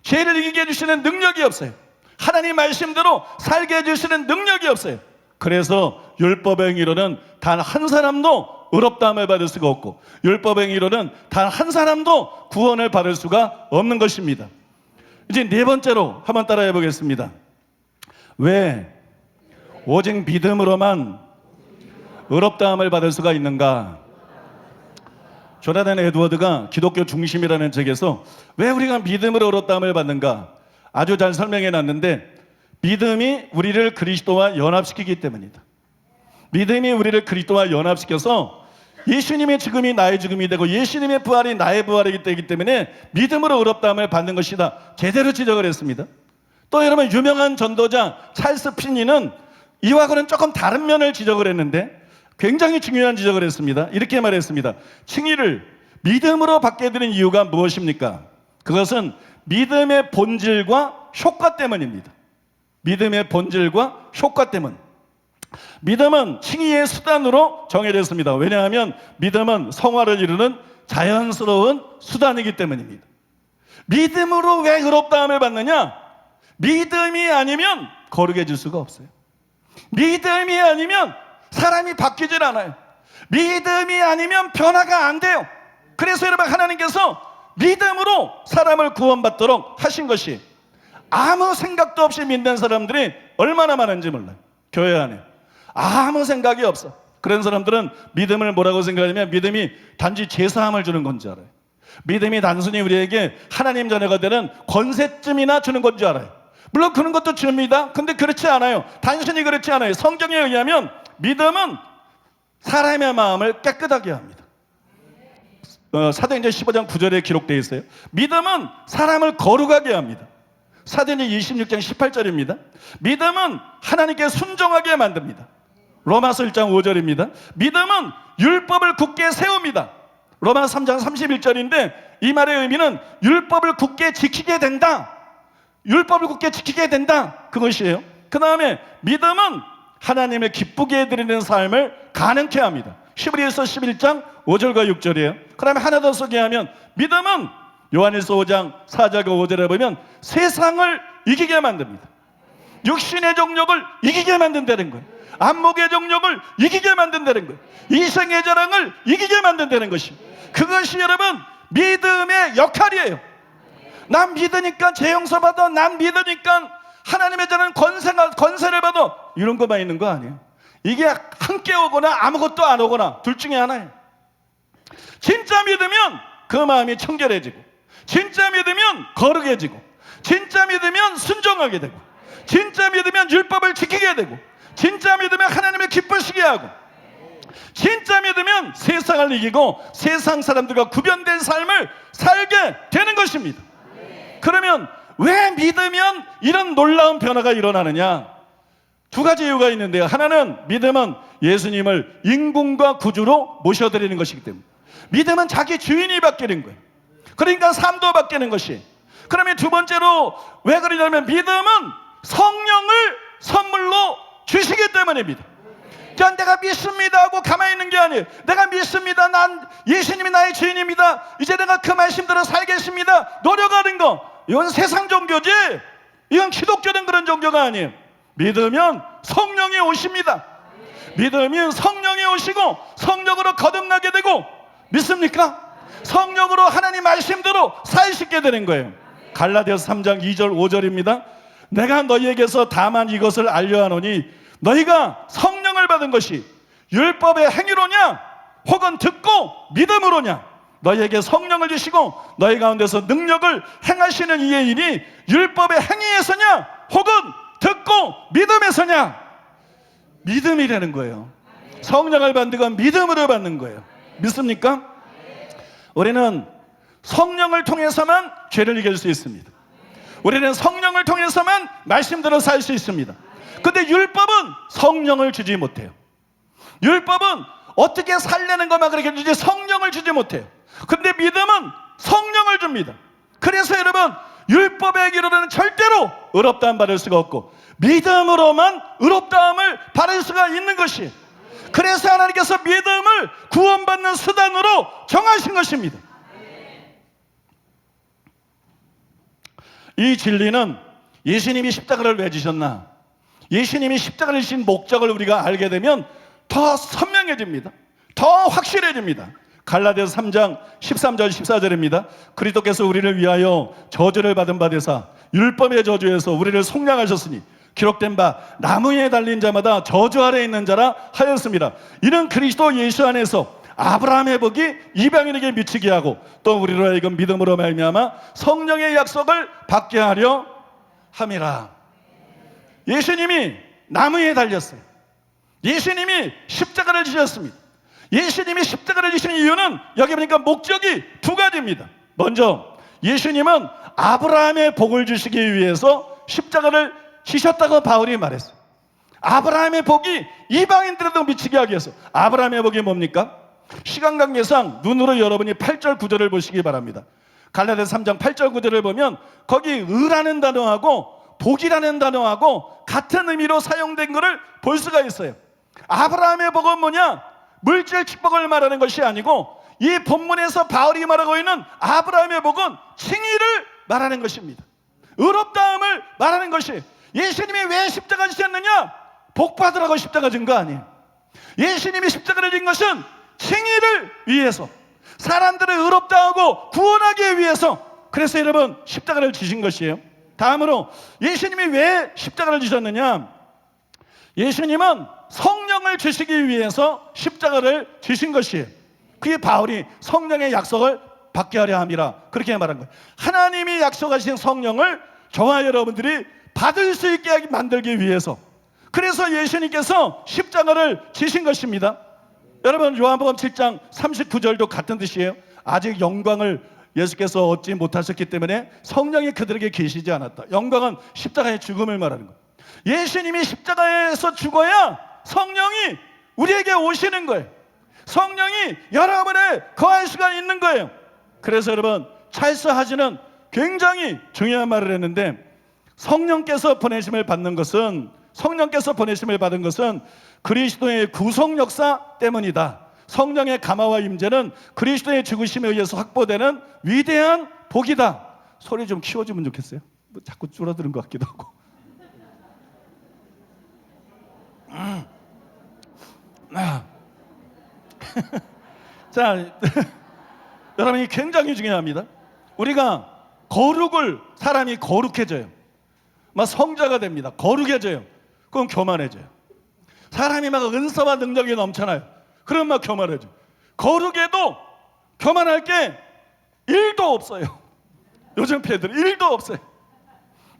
죄를 이기게 해주시는 능력이 없어요. 하나님 말씀대로 살게 해주시는 능력이 없어요. 그래서 율법의 행위로는 단 한 사람도 의롭다함을 받을 수가 없고 율법의 행위로는 단 한 사람도 구원을 받을 수가 없는 것입니다. 이제 네 번째로 한번 따라해 보겠습니다. 왜 오직 믿음으로만 의롭다함을 받을 수가 있는가? 조나단 에드워드가 기독교 중심이라는 책에서 왜 우리가 믿음으로 의롭다함을 받는가 아주 잘 설명해 놨는데, 믿음이 우리를 그리스도와 연합시키기 때문이다. 믿음이 우리를 그리스도와 연합시켜서 예수님의 죽음이 나의 죽음이 되고 예수님의 부활이 나의 부활이기 때문에 믿음으로 의롭다함을 받는 것이다. 제대로 지적을 했습니다. 또 여러분, 유명한 전도자 찰스 피니는 이와는 조금 다른 면을 지적을 했는데 굉장히 중요한 지적을 했습니다. 이렇게 말했습니다. 칭의를 믿음으로 받게 되는 이유가 무엇입니까? 그것은 믿음의 본질과 효과 때문입니다. 믿음의 본질과 효과 때문. 믿음은 칭의의 수단으로 정해졌습니다. 왜냐하면 믿음은 성화를 이루는 자연스러운 수단이기 때문입니다. 믿음으로 왜 의롭다함을 받느냐? 믿음이 아니면 거룩해질 수가 없어요. 믿음이 아니면 사람이 바뀌질 않아요. 믿음이 아니면 변화가 안 돼요. 그래서 여러분, 하나님께서 믿음으로 사람을 구원받도록 하신 것이, 아무 생각도 없이 믿는 사람들이 얼마나 많은지 몰라요. 교회 안에 아무 생각이 없어. 그런 사람들은 믿음을 뭐라고 생각하냐면 믿음이 단지 제사함을 주는 건지 알아요. 믿음이 단순히 우리에게 하나님 자녀가 되는 권세쯤이나 주는 건지 알아요. 물론 그런 것도 줍니다. 근데 그렇지 않아요. 단순히 그렇지 않아요. 성경에 의하면 믿음은 사람의 마음을 깨끗하게 합니다. 사도행전 15장 9절에 기록되어 있어요. 믿음은 사람을 거룩하게 합니다. 사도행전 26장 18절입니다. 믿음은 하나님께 순종하게 만듭니다. 로마서 1장 5절입니다. 믿음은 율법을 굳게 세웁니다. 로마서 3장 31절인데 이 말의 의미는 율법을 굳게 지키게 된다. 율법을 굳게 지키게 된다. 그것이에요. 그 다음에 믿음은 하나님을 기쁘게 해드리는 삶을 가능케 합니다. 히브리서 11장 5절과 6절이에요. 그 다음에 하나 더 소개하면 믿음은 요한일서 5장 4절과 5절에 보면 세상을 이기게 만듭니다. 육신의 정욕을 이기게 만든다는 거예요. 안목의 정욕을 이기게 만든다는 거예요. 이생의 자랑을 이기게 만든다는 것이, 그것이 여러분 믿음의 역할이에요. 난 믿으니까 재용서 받아, 난 믿으니까 하나님의 자는 권세를 받아, 이런 것만 있는 거 아니에요. 이게 함께 오거나 아무것도 안 오거나 둘 중에 하나예요. 진짜 믿으면 그 마음이 청결해지고, 진짜 믿으면 거룩해지고, 진짜 믿으면 순종하게 되고, 진짜 믿으면 율법을 지키게 되고, 진짜 믿으면 하나님을 기쁘시게 하고, 진짜 믿으면 세상을 이기고 세상 사람들과 구별된 삶을 살게 되는 것입니다. 그러면 왜 믿으면 이런 놀라운 변화가 일어나느냐? 두 가지 이유가 있는데요. 하나는 믿음은 예수님을 인공과 구주로 모셔드리는 것이기 때문에, 믿음은 자기 주인이 바뀌는 거예요. 그러니까 삶도 바뀌는 것이. 그러면 두 번째로 왜 그러냐면 믿음은 성령을 선물로 주시기 때문입니다. 그냥 내가 믿습니다 하고 가만히 있는 게 아니에요. 내가 믿습니다, 난 예수님이 나의 주인입니다, 이제 내가 그 말씀대로 살겠습니다, 노력하는 거, 이건 세상 종교지, 이건 기독교는 그런 종교가 아니에요. 믿으면 성령이 오십니다. 믿으면 성령이 오시고 성령으로 거듭나게 되고, 믿습니까? 성령으로 하나님 말씀대로 살시게 되는 거예요. 갈라디아서 3장 2절 5절입니다. 내가 너희에게서 다만 이것을 알려하노니 너희가 성령을 받은 것이 율법의 행위로냐 혹은 듣고 믿음으로냐. 너희에게 성령을 주시고 너희 가운데서 능력을 행하시는 이의 일이 율법의 행위에서냐 혹은 듣고 믿음에서냐. 믿음이라는 거예요. 성령을 받는 건 믿음으로 받는 거예요. 믿습니까? 우리는 성령을 통해서만 죄를 이길 수 있습니다. 우리는 성령을 통해서만 말씀대로 살 수 있습니다. 근데 율법은 성령을 주지 못해요. 율법은 어떻게 살려는 것만 그렇게 주지 성령을 주지 못해요. 근데 믿음은 성령을 줍니다. 그래서 여러분, 율법의 기로는 절대로 의롭다함 받을 수가 없고 믿음으로만 의롭다함을 받을 수가 있는 것이에요. 그래서 하나님께서 믿음을 구원받는 수단으로 정하신 것입니다. 이 진리는 예수님이 십자가를 왜 지셨나, 예수님이 십자가를 지신 목적을 우리가 알게 되면 더 선명해집니다. 더 확실해집니다. 갈라디아서 3장 13절 14절입니다. 그리스도께서 우리를 위하여 저주를 받은 바 되사 율법의 저주에서 우리를 속량하셨으니 기록된 바 나무에 달린 자마다 저주 아래 있는 자라 하였습니다. 이는 그리스도 예수 안에서 아브라함의 복이 이방인에게 미치게 하고 또 우리로 하여금 믿음으로 말미암아 성령의 약속을 받게 하려 함이라. 예수님이 나무에 달렸어요. 예수님이 십자가를 지셨습니다. 예수님이 십자가를 지신 이유는 여기 보니까 목적이 두 가지입니다. 먼저 예수님은 아브라함의 복을 주시기 위해서 십자가를 지셨다고 바울이 말했어요. 아브라함의 복이 이방인들에도 미치게 하기 위해서. 아브라함의 복이 뭡니까? 시간 관계상 눈으로 여러분이 8절 9절을 보시기 바랍니다. 갈라디아서 3장 8절 9절을 보면 거기 의라는 단어하고 복이라는 단어하고 같은 의미로 사용된 것을 볼 수가 있어요. 아브라함의 복은 뭐냐? 물질 축복을 말하는 것이 아니고 이 본문에서 바울이 말하고 있는 아브라함의 복은 칭의를 말하는 것입니다. 의롭다함을 말하는 것이. 예수님이 왜 십자가 지셨느냐? 복 받으라고 십자가 진 거 아니에요. 예수님이 십자가를 진 것은 칭의를 위해서, 사람들을 의롭다 하고 구원하기 위해서. 그래서 여러분, 십자가를 지신 것이에요. 다음으로 예수님이 왜 십자가를 지셨느냐? 예수님은 성령을 주시기 위해서 십자가를 지신 것이에요. 그게 바울이 성령의 약속을 받게 하려 함이라 그렇게 말한 거예요. 하나님이 약속하신 성령을 저와 여러분들이 받을 수 있게 만들기 위해서. 그래서 예수님께서 십자가를 지신 것입니다. 여러분, 요한복음 7장 39절도 같은 뜻이에요. 아직 영광을 예수께서 얻지 못하셨기 때문에 성령이 그들에게 계시지 않았다. 영광은 십자가의 죽음을 말하는 거예요. 예수님이 십자가에서 죽어야 성령이 우리에게 오시는 거예요. 성령이 여러분에 거할 수가 있는 거예요. 그래서 여러분, 찰스 하지는 굉장히 중요한 말을 했는데, 성령께서 보내심을 받는 것은, 성령께서 보내심을 받은 것은 그리스도의 구속 역사 때문이다. 성령의 감화와 임재는 그리스도의 죽으심에 의해서 확보되는 위대한 복이다. 소리 좀 키워주면 좋겠어요. 뭐 자꾸 줄어드는 것 같기도 하고. 자, 여러분이 굉장히 중요합니다. 우리가 사람이 거룩해져요. 막 성자가 됩니다. 거룩해져요. 그럼 교만해져요. 사람이 막 은사와 능력이 넘쳐나요. 그럼 막 교만해져요. 거룩해도 교만할 게 1도 없어요. 요즘 패들 1도 없어요.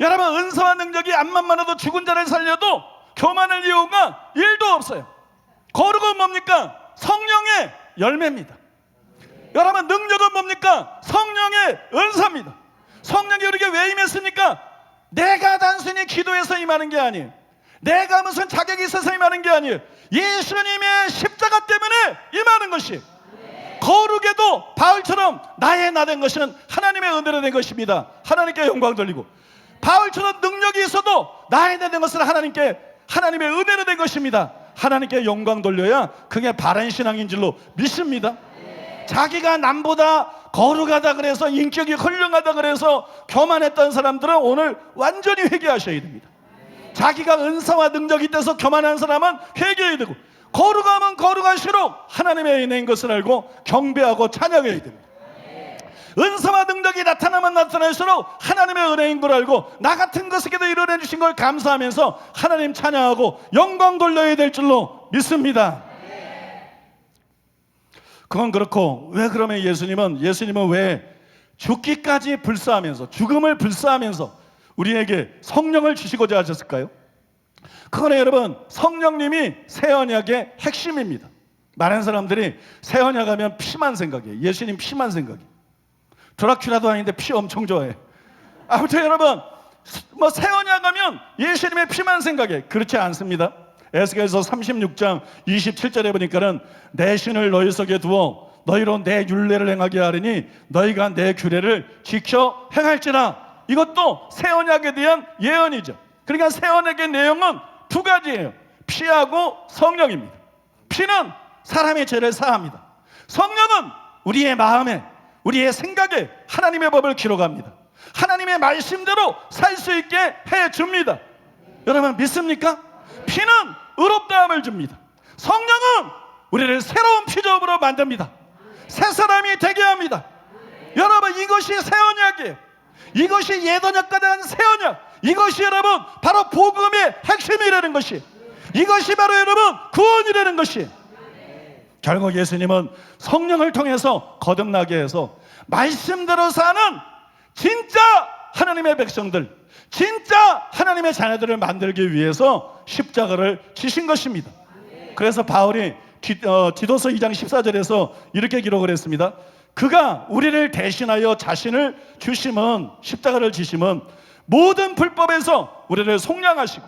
여러분, 은사와 능력이 암만 많아도 죽은 자를 살려도 교만할 이유가 1도 없어요. 거룩은 뭡니까? 성령의 열매입니다. 여러분, 능력은 뭡니까? 성령의 은사입니다. 성령이 우리에게 왜 임했습니까? 내가 단순히 기도해서 임하는 게 아니에요. 내가 무슨 자격이 있어서 임하는 게 아니에요. 예수님의 십자가 때문에 임하는 것이. 거룩에도 바울처럼 나의 나 된 것은 하나님의 은혜로 된 것입니다. 하나님께 영광 돌리고, 바울처럼 능력이 있어도 나의 나 된 것은 하나님의 은혜로 된 것입니다. 하나님께 영광 돌려야 그게 바른 신앙인 줄로 믿습니다. 자기가 남보다 거룩하다 그래서, 인격이 훌륭하다 그래서 교만했던 사람들은 오늘 완전히 회개하셔야 됩니다. 자기가 은사와 능력이 있어서 교만한 사람은 회개해야 되고, 거룩하면 거룩할수록 하나님의 은혜인 것을 알고 경배하고 찬양해야 됩니다. 은사와 능력이 나타나면 나타날수록 하나님의 은혜인 걸 알고 나 같은 것에게도 이뤄내 주신 걸 감사하면서 하나님 찬양하고 영광 돌려야 될 줄로 믿습니다. 그건 그렇고, 왜 그러면 예수님은 왜 죽기까지 불사하면서, 죽음을 불사하면서 우리에게 성령을 주시고자 하셨을까요? 그거는 여러분, 성령님이 새 언약의 핵심입니다. 많은 사람들이 새 언약 하면 피만 생각해요. 예수님 피만 생각해요. 드라큘라도 아닌데 피 엄청 좋아해. 아무튼 여러분, 새 언약 하면 예수님의 피만 생각해. 그렇지 않습니다. 에스겔서 36장 27절에 보니까는 내 신을 너희 속에 두어 너희로 내 율례를 행하게 하리니 너희가 내 규례를 지켜 행할지라. 이것도 새 언약에 대한 예언이죠. 그러니까 새 언약의 내용은 두 가지예요. 피하고 성령입니다. 피는 사람의 죄를 사합니다. 성령은 우리의 마음에, 우리의 생각에 하나님의 법을 기록합니다. 하나님의 말씀대로 살 수 있게 해줍니다. 여러분 믿습니까? 피는 의롭다함을 줍니다. 성령은 우리를 새로운 피조물로 만듭니다. 새 사람이 되게 합니다. 여러분 이것이 새 언약이에요. 이것이 옛 언약과 다른 새 언약. 이것이 여러분 바로 복음의 핵심이라는 것이, 이것이 바로 여러분 구원이라는 것이. 결국 예수님은 성령을 통해서 거듭나게 해서 말씀대로 사는 진짜 하나님의 백성들, 진짜 하나님의 자녀들을 만들기 위해서 십자가를 지신 것입니다. 그래서 바울이 디도서 2장 14절에서 이렇게 기록을 했습니다. 그가 우리를 대신하여 자신을 주심은, 십자가를 지심은 모든 불법에서 우리를 속량하시고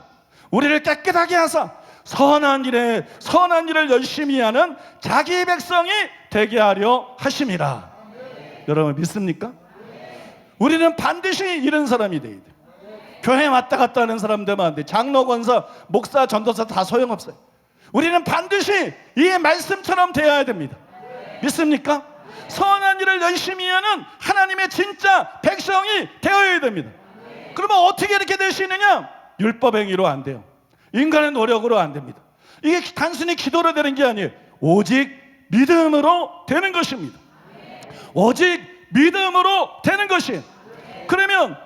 우리를 깨끗하게 하사 선한 일을 열심히 하는 자기 백성이 되게 하려 하심이라. 여러분 믿습니까? 우리는 반드시 이런 사람이 돼야 돼. 교회 왔다 갔다 하는 사람 되면 안 돼. 장로, 권사, 목사, 전도사 다 소용없어요. 우리는 반드시 이 말씀처럼 되어야 됩니다. 믿습니까? 선한 일을 열심히 하는 하나님의 진짜 백성이 되어야 됩니다. 그러면 어떻게 이렇게 될 수 있느냐? 율법 행위로 안 돼요. 인간의 노력으로 안 됩니다. 이게 단순히 기도로 되는 게 아니에요. 오직 믿음으로 되는 것입니다. 오직 믿음으로 되는 것이에요. 그러면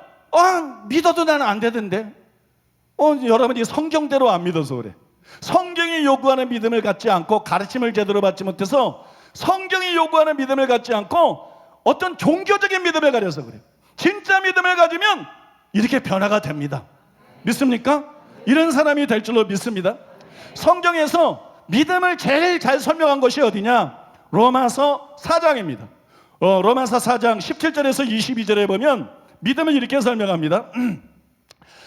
믿어도 나는 안 되던데. 여러분이 성경대로 안 믿어서 그래. 성경이 요구하는 믿음을 갖지 않고 가르침을 제대로 받지 못해서 성경이 요구하는 믿음을 갖지 않고 어떤 종교적인 믿음을 가져서 그래요. 진짜 믿음을 가지면 이렇게 변화가 됩니다. 믿습니까? 이런 사람이 될 줄로 믿습니다. 성경에서 믿음을 제일 잘 설명한 것이 어디냐? 로마서 4장입니다. 로마서 4장 17절에서 22절에 보면 믿음을 이렇게 설명합니다.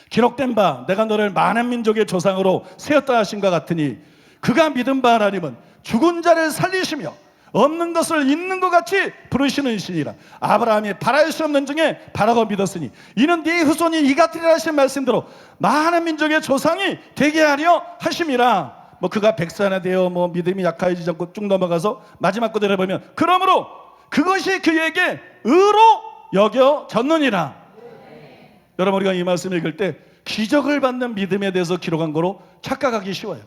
기록된 바 내가 너를 많은 민족의 조상으로 세웠다 하신과 같으니 그가 믿은 바 하나님은 죽은 자를 살리시며 없는 것을 있는 것 같이 부르시는 신이라. 아브라함이 바랄 수 없는 중에 바라고 믿었으니 이는 네 후손이 이 같으리라 하신 말씀대로 많은 민족의 조상이 되게 하려 하심이라. 그가 백사나 되어 믿음이 약하여지지 않고 쭉 넘어가서 마지막 구절에 보면 그러므로 그것이 그에게 의로 여겨졌느니라. 여러분 우리가 이 말씀을 읽을 때 기적을 받는 믿음에 대해서 기록한 거로 착각하기 쉬워요.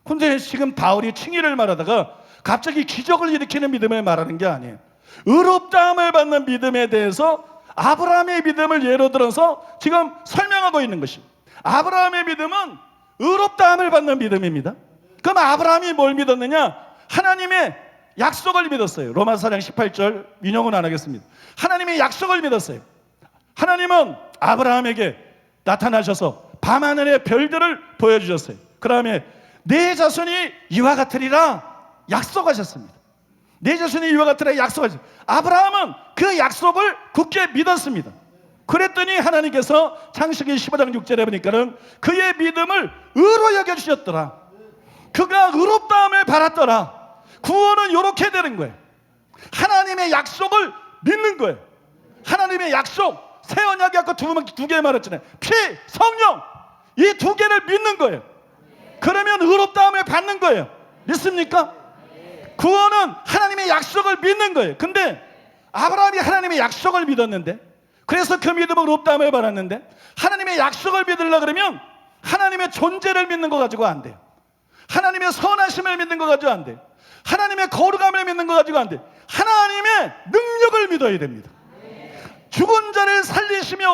근데 지금 바울이 칭의를 말하다가 갑자기 기적을 일으키는 믿음을 말하는 게 아니에요. 의롭다함을 받는 믿음에 대해서 아브라함의 믿음을 예로 들어서 지금 설명하고 있는 것입니다. 아브라함의 믿음은 의롭다함을 받는 믿음입니다. 그럼 아브라함이 뭘 믿었느냐? 하나님의 약속을 믿었어요. 로마서 4장 18절 인용은 안 하겠습니다. 하나님의 약속을 믿었어요. 하나님은 아브라함에게 나타나셔서 밤하늘의 별들을 보여주셨어요. 그 다음에 내 자손이 이와 같으리라 약속하셨습니다. 내 자손이 이와 같으리라 약속하셨어요. 아브라함은 그 약속을 굳게 믿었습니다. 그랬더니 하나님께서 창세기 15장 6절에 보니까는 그의 믿음을 의로 여겨주셨더라. 그가 의롭다함을 받았더라. 구원은 이렇게 되는 거예요. 하나님의 약속을 믿는 거예요. 하나님의 약속, 새 언약이 아까 두 개 말했잖아요. 피, 성령, 이 두 개를 믿는 거예요. 그러면 의롭다함을 받는 거예요. 믿습니까? 구원은 하나님의 약속을 믿는 거예요. 근데 아브라함이 하나님의 약속을 믿었는데, 그래서 그 믿음은 의롭다함을 받았는데, 하나님의 약속을 믿으려고 그러면 하나님의 존재를 믿는 거 가지고 안 돼요. 하나님의 선하심을 믿는 거 가지고 안 돼요. 하나님의 거룩함을 믿는 거 가지고 안 돼요. 하나님의 능력을 믿어야 됩니다. 죽은 자를 살리시며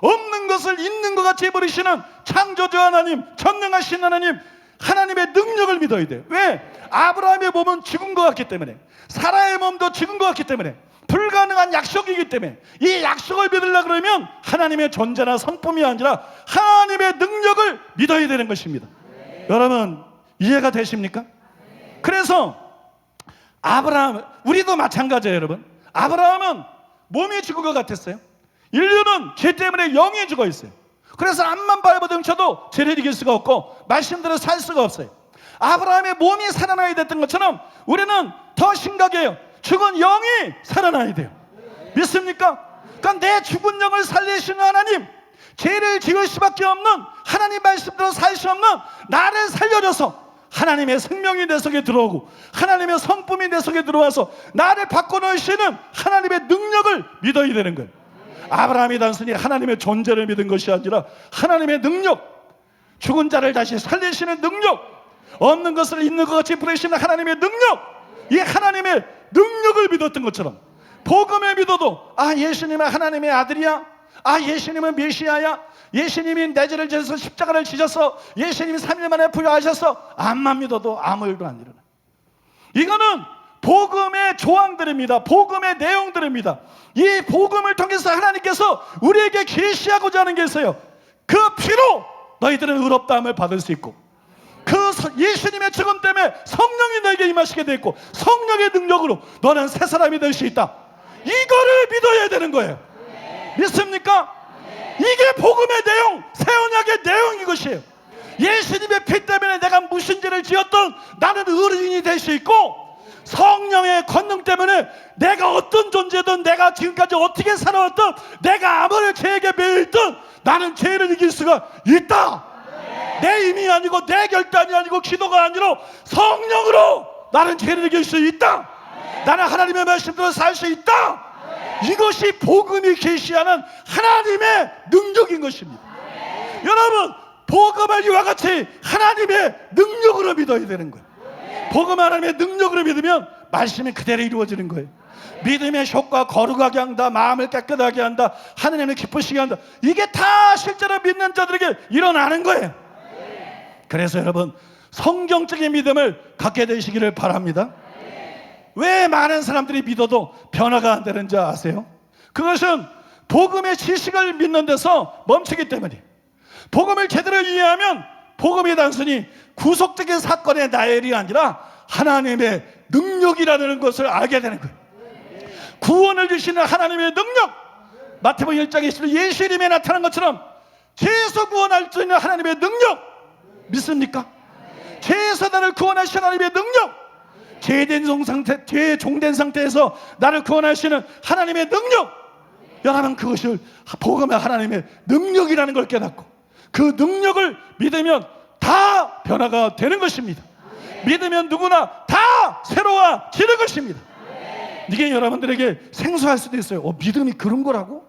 없는 것을 있는 것 같이 버리시는 창조주 하나님, 전능하신 하나님, 하나님의 능력을 믿어야 돼요. 왜? 아브라함의 몸은 죽은 것 같기 때문에, 사라의 몸도 죽은 것 같기 때문에, 불가능한 약속이기 때문에 이 약속을 믿으려고 그러면 하나님의 존재나 성품이 아니라 하나님의 능력을 믿어야 되는 것입니다. 여러분 이해가 되십니까? 그래서 아브라함, 우리도 마찬가지예요. 여러분 아브라함은 몸이 죽은 것 같았어요. 인류는 죄 때문에 영이 죽어 있어요. 그래서 앞만 발버둥쳐도 죄를 이길 수가 없고 말씀대로 살 수가 없어요. 아브라함의 몸이 살아나야 됐던 것처럼 우리는 더 심각해요. 죽은 영이 살아나야 돼요. 믿습니까? 그러니까 내 죽은 영을 살리시는 하나님, 죄를 지을 수밖에 없는 하나님 말씀대로 살 수 없는 나를 살려줘서 하나님의 생명이 내 속에 들어오고 하나님의 성품이 내 속에 들어와서 나를 바꿔놓으시는 하나님의 능력을 믿어야 되는 거예요. 아브라함이 단순히 하나님의 존재를 믿은 것이 아니라 하나님의 능력, 죽은 자를 다시 살리시는 능력, 없는 것을 있는 것 같이 부르시는 하나님의 능력, 이 하나님의 능력을 믿었던 것처럼 복음을 믿어도 예수님은 하나님의 아들이야, 예수님은 메시아야, 예수님이 내 죄를 져서 십자가를 지셔서 예수님이 3일 만에 부활하셔서 암만 믿어도 아무 일도 안 일어나. 이거는 복음의 조항들입니다. 복음의 내용들입니다. 이 복음을 통해서 하나님께서 우리에게 계시하고자 하는 게 있어요. 그 피로 너희들은 의롭다함을 받을 수 있고, 그 예수님의 죽음 때문에 성령이 너에게 임하시게 돼 있고, 성령의 능력으로 너는 새 사람이 될 수 있다. 이거를 믿어야 되는 거예요. 믿습니까? 이게 복음의 내용, 새 언약의 내용, 이것이에요. 예수님의 피 때문에 내가 무슨 죄를 지었던 나는 의인이 될 수 있고, 성령의 권능 때문에 내가 어떤 존재든, 내가 지금까지 어떻게 살아왔든, 내가 아무리 죄에게 매여있든 나는 죄를 이길 수가 있다. 내 힘이 아니고 내 결단이 아니고 기도가 아니라 성령으로 나는 죄를 이길 수 있다. 나는 하나님의 말씀대로 살 수 있다. 이것이 복음이 계시하는 하나님의 능력인 것입니다. 여러분, 복음을 이와 같이 하나님의 능력으로 믿어야 되는 거예요. 복음 하나님의 능력으로 믿으면 말씀이 그대로 이루어지는 거예요. 믿음의 효과, 거룩하게 한다, 마음을 깨끗하게 한다, 하나님을 기쁘시게 한다. 이게 다 실제로 믿는 자들에게 일어나는 거예요. 그래서 여러분, 성경적인 믿음을 갖게 되시기를 바랍니다. 왜 많은 사람들이 믿어도 변화가 안 되는지 아세요? 그것은 복음의 지식을 믿는 데서 멈추기 때문이에요. 복음을 제대로 이해하면 복음이 단순히 구속적인 사건의 나열이 아니라 하나님의 능력이라는 것을 알게 되는 거예요. 구원을 주시는 하나님의 능력, 마태복음 1장에 예수님이 나타난 것처럼 죄에서 구원할 수 있는 하나님의 능력, 믿습니까? 죄에서 나를 구원하시는 하나님의 능력, 죄 종된 상태에서 나를 구원하시는 하나님의 능력, 여러분, 그것을 복음의 하나님의 능력이라는 걸 깨닫고 그 능력을 믿으면 다 변화가 되는 것입니다. 믿으면 누구나 다 새로워지는 것입니다. 이게 여러분들에게 생소할 수도 있어요. 믿음이 그런 거라고?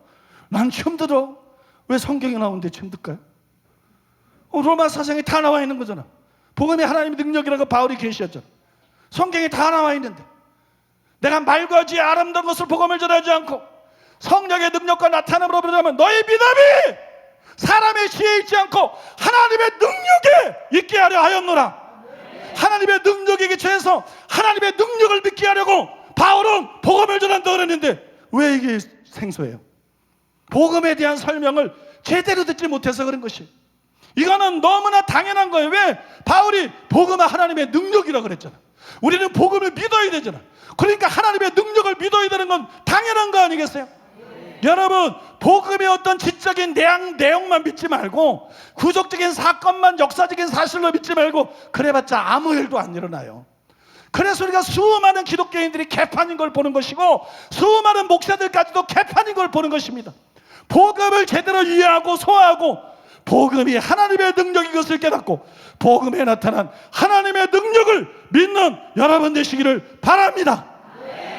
난 처음 들어. 왜 성경에 나오는데 처음 들까요? 로마 사상에 다 나와 있는 거잖아. 복음이 하나님의 능력이라고 바울이 계시했잖아. 성경에 다 나와 있는데 내가 말과 지혜 아름다운 것을 복음을 전하지 않고 성령의 능력과 나타남으로 부르자면 너희 믿음이 사람의 지혜에 있지 않고 하나님의 능력에 있게 하려 하였노라. 하나님의 능력에 기초해서 하나님의 능력을 믿게 하려고 바울은 복음을 전한다고 그랬는데 왜 이게 생소해요? 복음에 대한 설명을 제대로 듣지 못해서 그런 것이. 이거는 너무나 당연한 거예요. 왜? 바울이 복음은 하나님의 능력이라고 그랬잖아. 우리는 복음을 믿어야 되잖아. 그러니까 하나님의 능력을 믿어야 되는 건 당연한 거 아니겠어요? 여러분, 복음의 어떤 지적인 내용만 믿지 말고 구속적인 사건만, 역사적인 사실로 믿지 말고 그래봤자 아무 일도 안 일어나요. 그래서 우리가 수많은 기독교인들이 개판인 걸 보는 것이고 수많은 목사들까지도 개판인 걸 보는 것입니다. 복음을 제대로 이해하고 소화하고 복음이 하나님의 능력인 것을 깨닫고 복음에 나타난 하나님의 능력을 믿는 여러분 되시기를 바랍니다.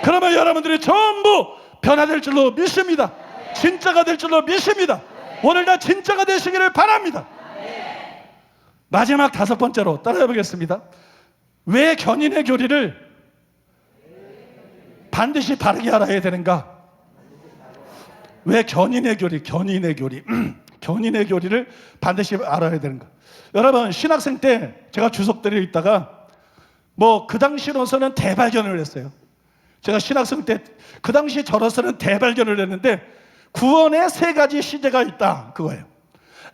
그러면 여러분들이 전부 변화될 줄로 믿습니다. 진짜가 될 줄로 믿습니다. 오늘 다 진짜가 되시기를 바랍니다. 마지막 5번째로 따라해 보겠습니다. 왜 견인의 교리를 반드시 바르게 알아야 되는가? 왜 견인의 교리를 반드시 알아야 되는가? 여러분, 신학생 때 제가 주석들에 있다가 그 당시로서는 대발견을 했어요. 제가 신학생 때 그 당시 저로서는 대발견을 했는데 구원의 3가지 시제가 있다, 그거예요.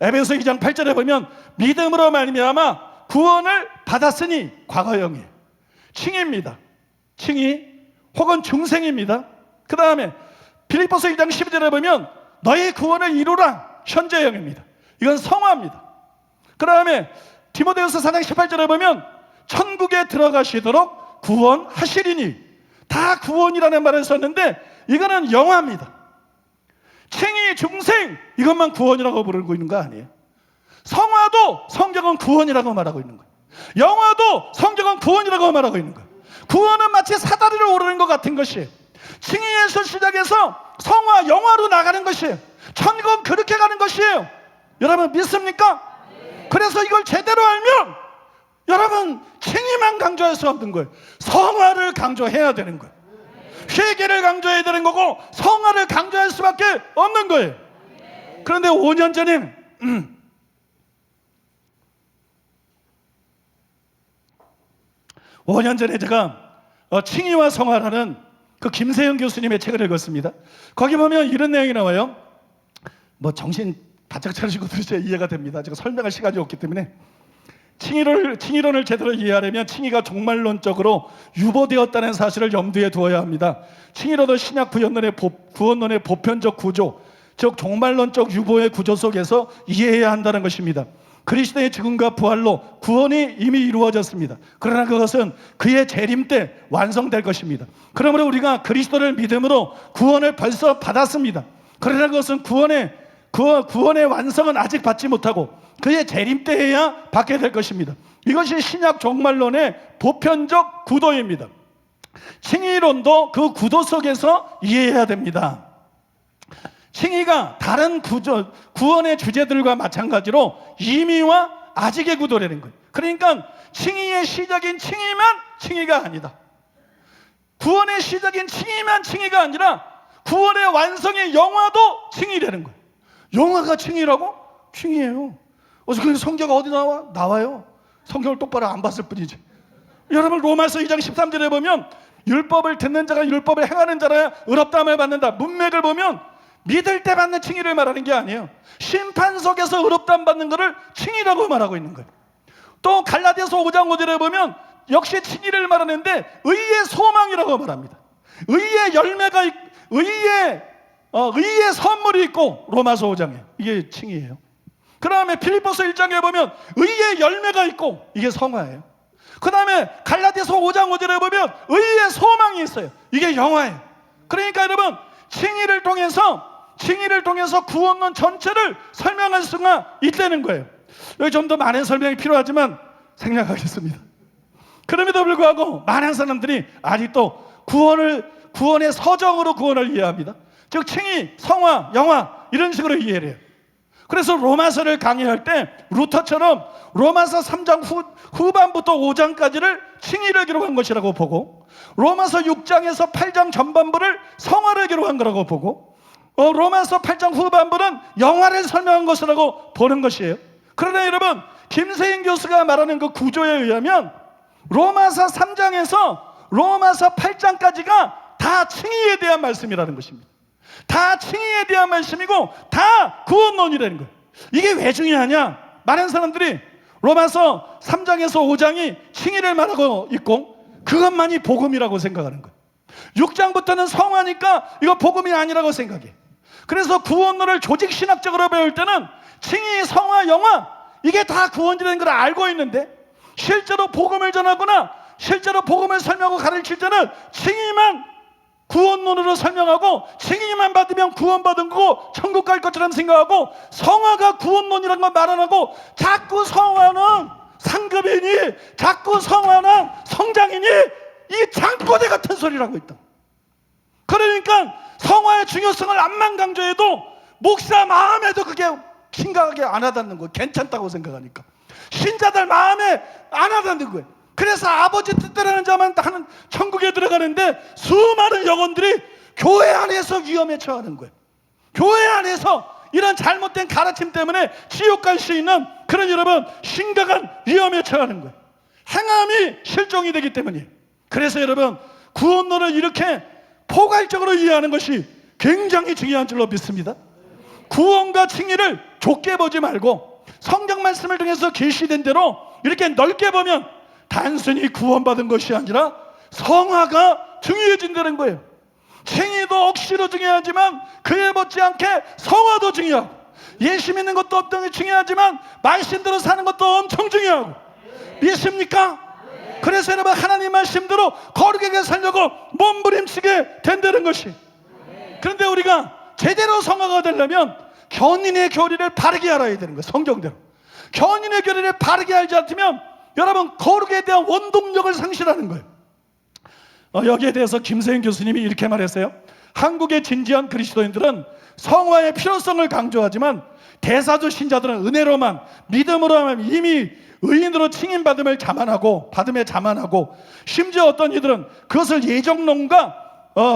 에베소 2장 8절에 보면 믿음으로 말미암아 구원을 받았으니 과거형이에요. 칭의입니다. 칭의 혹은 중생입니다. 그 다음에 빌립보서 1장 12절에 보면 너희 구원을 이루라, 현재형입니다. 이건 성화입니다. 그 다음에 디모데후서 4장 18절에 보면 천국에 들어가시도록 구원하시리니, 다 구원이라는 말을 썼는데 이거는 영화입니다. 칭의, 중생, 이것만 구원이라고 부르고 있는 거 아니에요. 성화도 성경은 구원이라고 말하고 있는 거예요. 영화도 성경은 구원이라고 말하고 있는 거예요. 구원은 마치 사다리를 오르는 것 같은 것이에요. 칭의에서 시작해서 성화, 영화로 나가는 것이에요. 천국은 그렇게 가는 것이에요. 여러분 믿습니까? 그래서 이걸 제대로 알면 여러분 칭의만 강조할 수 없는 거예요. 성화를 강조해야 되는 거예요. 회개를 강조해야 되는 거고 성화를 강조할 수밖에 없는 거예요. 그런데 5년 전에 5년 전에 제가 칭의와 성화라는 그 김세영 교수님의 책을 읽었습니다. 거기 보면 이런 내용이 나와요. 뭐 정신 바짝 차리시고 들으셔야 이해가 됩니다. 제가 설명할 시간이 없기 때문에 칭의론을 제대로 이해하려면 칭의가 종말론적으로 유보되었다는 사실을 염두에 두어야 합니다. 칭의론은 신약 구원론의 보편적 구조, 즉 종말론적 유보의 구조 속에서 이해해야 한다는 것입니다. 그리스도의 죽음과 부활로 구원이 이미 이루어졌습니다. 그러나 그것은 그의 재림 때 완성될 것입니다. 그러므로 우리가 그리스도를 믿음으로 구원을 벌써 받았습니다. 그러나 그것은 구원의 완성은 아직 받지 못하고 그의 재림 때에야 받게 될 것입니다. 이것이 신약 종말론의 보편적 구도입니다. 칭의론도 그 구도 속에서 이해해야 됩니다. 칭의가 다른 구원의 주제들과 마찬가지로 이미와 아직의 구도라는 거예요. 그러니까 칭의의 시작인 칭의만 칭의가 아니다. 구원의 시작인 칭의만 칭의가 아니라 구원의 완성의 영화도 칭의라는 거예요. 영화가 칭의라고? 칭의예요. 그래서 성경 어디 나와? 나와요. 성경을 똑바로 안 봤을 뿐이지. 여러분 로마서 2장 13절에 보면 율법을 듣는 자가 율법을 행하는 자라 의롭다함을 받는다. 문맥을 보면 믿을 때 받는 칭의를 말하는 게 아니에요. 심판 속에서 의롭다함 받는 것을 칭의라고 말하고 있는 거예요. 또 갈라디아서 5장 5절에 보면 역시 칭의를 말하는데 의의 소망이라고 말합니다. 의의 열매가 의의 선물이 있고 로마서 5장에 이게 칭의예요. 그 다음에 빌립보서 1장에 보면 의의 열매가 있고 이게 성화예요. 그 다음에 갈라디아서 5장 5절에 보면 의의 소망이 있어요. 이게 영화예요. 그러니까 여러분 칭의를 통해서 구원론 전체를 설명할 수가 있다는 거예요. 여기 좀 더 많은 설명이 필요하지만 생략하겠습니다. 그럼에도 불구하고 많은 사람들이 아직도 구원의 서정으로 구원을 이해합니다. 즉 칭의, 성화, 영화 이런 식으로 이해를 해요. 그래서 로마서를 강의할 때 루터처럼 로마서 3장 후반부터 5장까지를 칭의를 기록한 것이라고 보고 로마서 6장에서 8장 전반부를 성화를 기록한 거라고 보고 로마서 8장 후반부는 영화를 설명한 것이라고 보는 것이에요. 그러나 여러분 김세인 교수가 말하는 그 구조에 의하면 로마서 3장에서 로마서 8장까지가 다 칭의에 대한 말씀이라는 것입니다. 다 칭의에 대한 말씀이고 다 구원론이라는 거예요. 이게 왜 중요하냐? 많은 사람들이 로마서 3장에서 5장이 칭의를 말하고 있고 그것만이 복음이라고 생각하는 거예요. 6장부터는 성화니까 이거 복음이 아니라고 생각해. 그래서 구원론을 조직신학적으로 배울 때는 칭의, 성화, 영화 이게 다 구원이라는 걸 알고 있는데 실제로 복음을 전하거나 실제로 복음을 설명하고 가르칠 때는 칭의만 구원론으로 설명하고 칭의만 받으면 구원받은 거고 천국 갈 것처럼 생각하고 성화가 구원론이라는 걸 말 안 하고 자꾸 성화는 상급이니 자꾸 성화는 성장이니 이게 장꼬대 같은 소리를 하고 있다. 그러니까 성화의 중요성을 암만 강조해도 목사 마음에도 그게 심각하게 안 와닿는 거예요. 괜찮다고 생각하니까 신자들 마음에 안 와닿는 거예요. 그래서 아버지 뜻대로는 자만 하는 천국에 들어가는데 수많은 영혼들이 교회 안에서 위험에 처하는 거예요. 교회 안에서 이런 잘못된 가르침 때문에 지옥 갈 수 있는 그런 여러분 심각한 위험에 처하는 거예요. 행함이 실종이 되기 때문이에요. 그래서 여러분 구원론을 이렇게 포괄적으로 이해하는 것이 굉장히 중요한 줄로 믿습니다. 구원과 칭의를 좁게 보지 말고 성경 말씀을 통해서 계시된 대로 이렇게 넓게 보면 단순히 구원받은 것이 아니라 성화가 중요해진다는 거예요. 칭의도 억시로 중요하지만 그에 못지않게 성화도 중요하고 예수 믿는 것도 엄청 중요하지만 말씀대로 사는 것도 엄청 중요하고, 믿습니까? 그래서 여러분 하나님 말씀대로 거룩하게 살려고 몸부림치게 된다는 것이. 그런데 우리가 제대로 성화가 되려면 견인의 교리를 바르게 알아야 되는 거예요. 성경대로 견인의 교리를 바르게 알지 않으면 여러분 거룩에 대한 원동력을 상실하는 거예요. 여기에 대해서 김세인 교수님이 이렇게 말했어요. 한국의 진지한 그리스도인들은 성화의 필요성을 강조하지만 대사주 신자들은 은혜로만, 믿음으로만 이미 의인으로 칭임받음에 자만하고 심지어 어떤 이들은 그것을 예정론과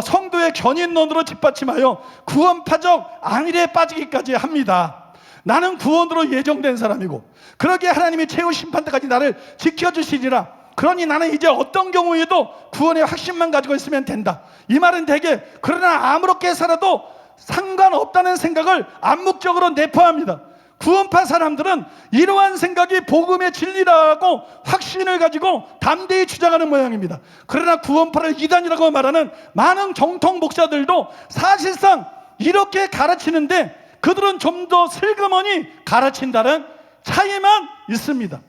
성도의 견인론으로 뒷받침하여 구원파적 안일에 빠지기까지 합니다. 나는 구원으로 예정된 사람이고 그러기에 하나님이 최후 심판 때까지 나를 지켜주시리라. 그러니 나는 이제 어떤 경우에도 구원의 확신만 가지고 있으면 된다. 이 말은 되게 그러나 아무렇게 살아도 상관없다는 생각을 암묵적으로 내포합니다. 구원파 사람들은 이러한 생각이 복음의 진리라고 확신을 가지고 담대히 주장하는 모양입니다. 그러나 구원파를 이단이라고 말하는 많은 정통 목사들도 사실상 이렇게 가르치는데 그들은 좀 더 슬그머니 가르친다는 차이만 있습니다.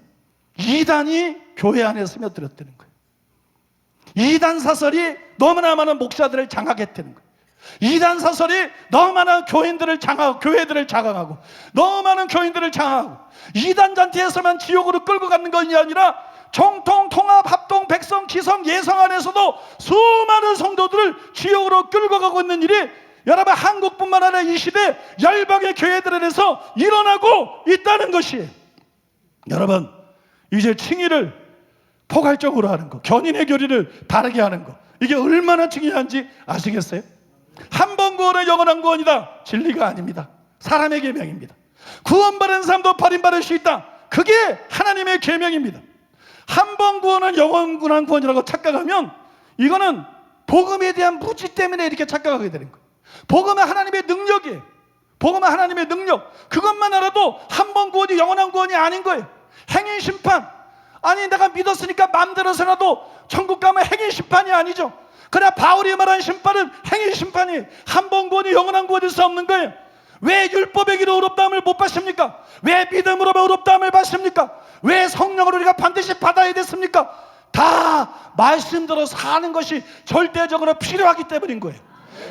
이단이 교회 안에 스며들었다는 거예요. 이단 사설이 너무나 많은 목사들을 장악했다는 거예요. 이단 사설이 너무 많은 교회들을 장악하고 너무 많은 교인들을 장악하고 이단 잔치에서만 지옥으로 끌고 가는 것이 아니라 정통, 통합, 합동, 백성, 기성, 예성 안에서도 수많은 성도들을 지옥으로 끌고 가고 있는 일이 여러분 한국뿐만 아니라 이 시대 열방의 교회들 안에서 일어나고 있다는 것이에요. 여러분 이제 칭의를 포괄적으로 하는 거, 견인의 교리를 바르게 하는 거, 이게 얼마나 중요한지 아시겠어요? 한 번 구원은 영원한 구원이다. 진리가 아닙니다. 사람의 계명입니다. 구원받은 사람도 버림받을 수 있다. 그게 하나님의 계명입니다. 한 번 구원은 영원한 구원이라고 착각하면 이거는 복음에 대한 무지 때문에 이렇게 착각하게 되는 거예요. 복음은 하나님의 능력이에요. 복음은 하나님의 능력. 그것만 알아도 한 번 구원이 영원한 구원이 아닌 거예요. 행위 심판, 아니 내가 믿었으니까 마음대로 살아도 천국 가면 행위 심판이 아니죠. 그러나 바울이 말한 심판은 행위 심판이, 한 번 구원이 영원한 구원일 수 없는 거예요. 왜 율법의 길로 의롭다함을 못 받습니까? 왜 믿음으로 의롭다함을 받습니까? 왜 성령을 우리가 반드시 받아야 됐습니까? 다 말씀대로 사는 것이 절대적으로 필요하기 때문인 거예요.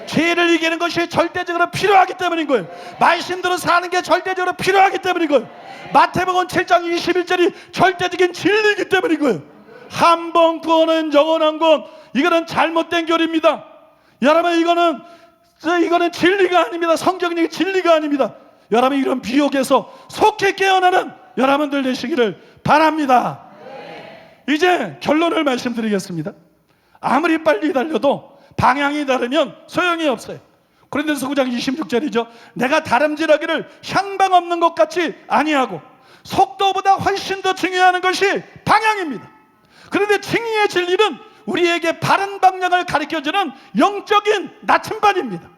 죄를 이기는 것이 절대적으로 필요하기 때문인 거예요. 말씀대로 사는 게 절대적으로 필요하기 때문인 거예요. 마태복음 7장 21절이 절대적인 진리이기 때문인 거예요. 한 번 구원은 영원한 구원, 이거는 잘못된 교리입니다. 여러분 이거는 진리가 아닙니다. 성경적인 진리가 아닙니다. 여러분 이런 비욕에서 속히 깨어나는 여러분들 되시기를 바랍니다. 이제 결론을 말씀드리겠습니다. 아무리 빨리 달려도 방향이 다르면 소용이 없어요. 고린도서 9장 26절이죠. 내가 다름질하기를 향방 없는 것 같이 아니하고 속도보다 훨씬 더 중요한 것이 방향입니다. 그런데 칭의의 진리는 우리에게 바른 방향을 가르쳐주는 영적인 나침반입니다.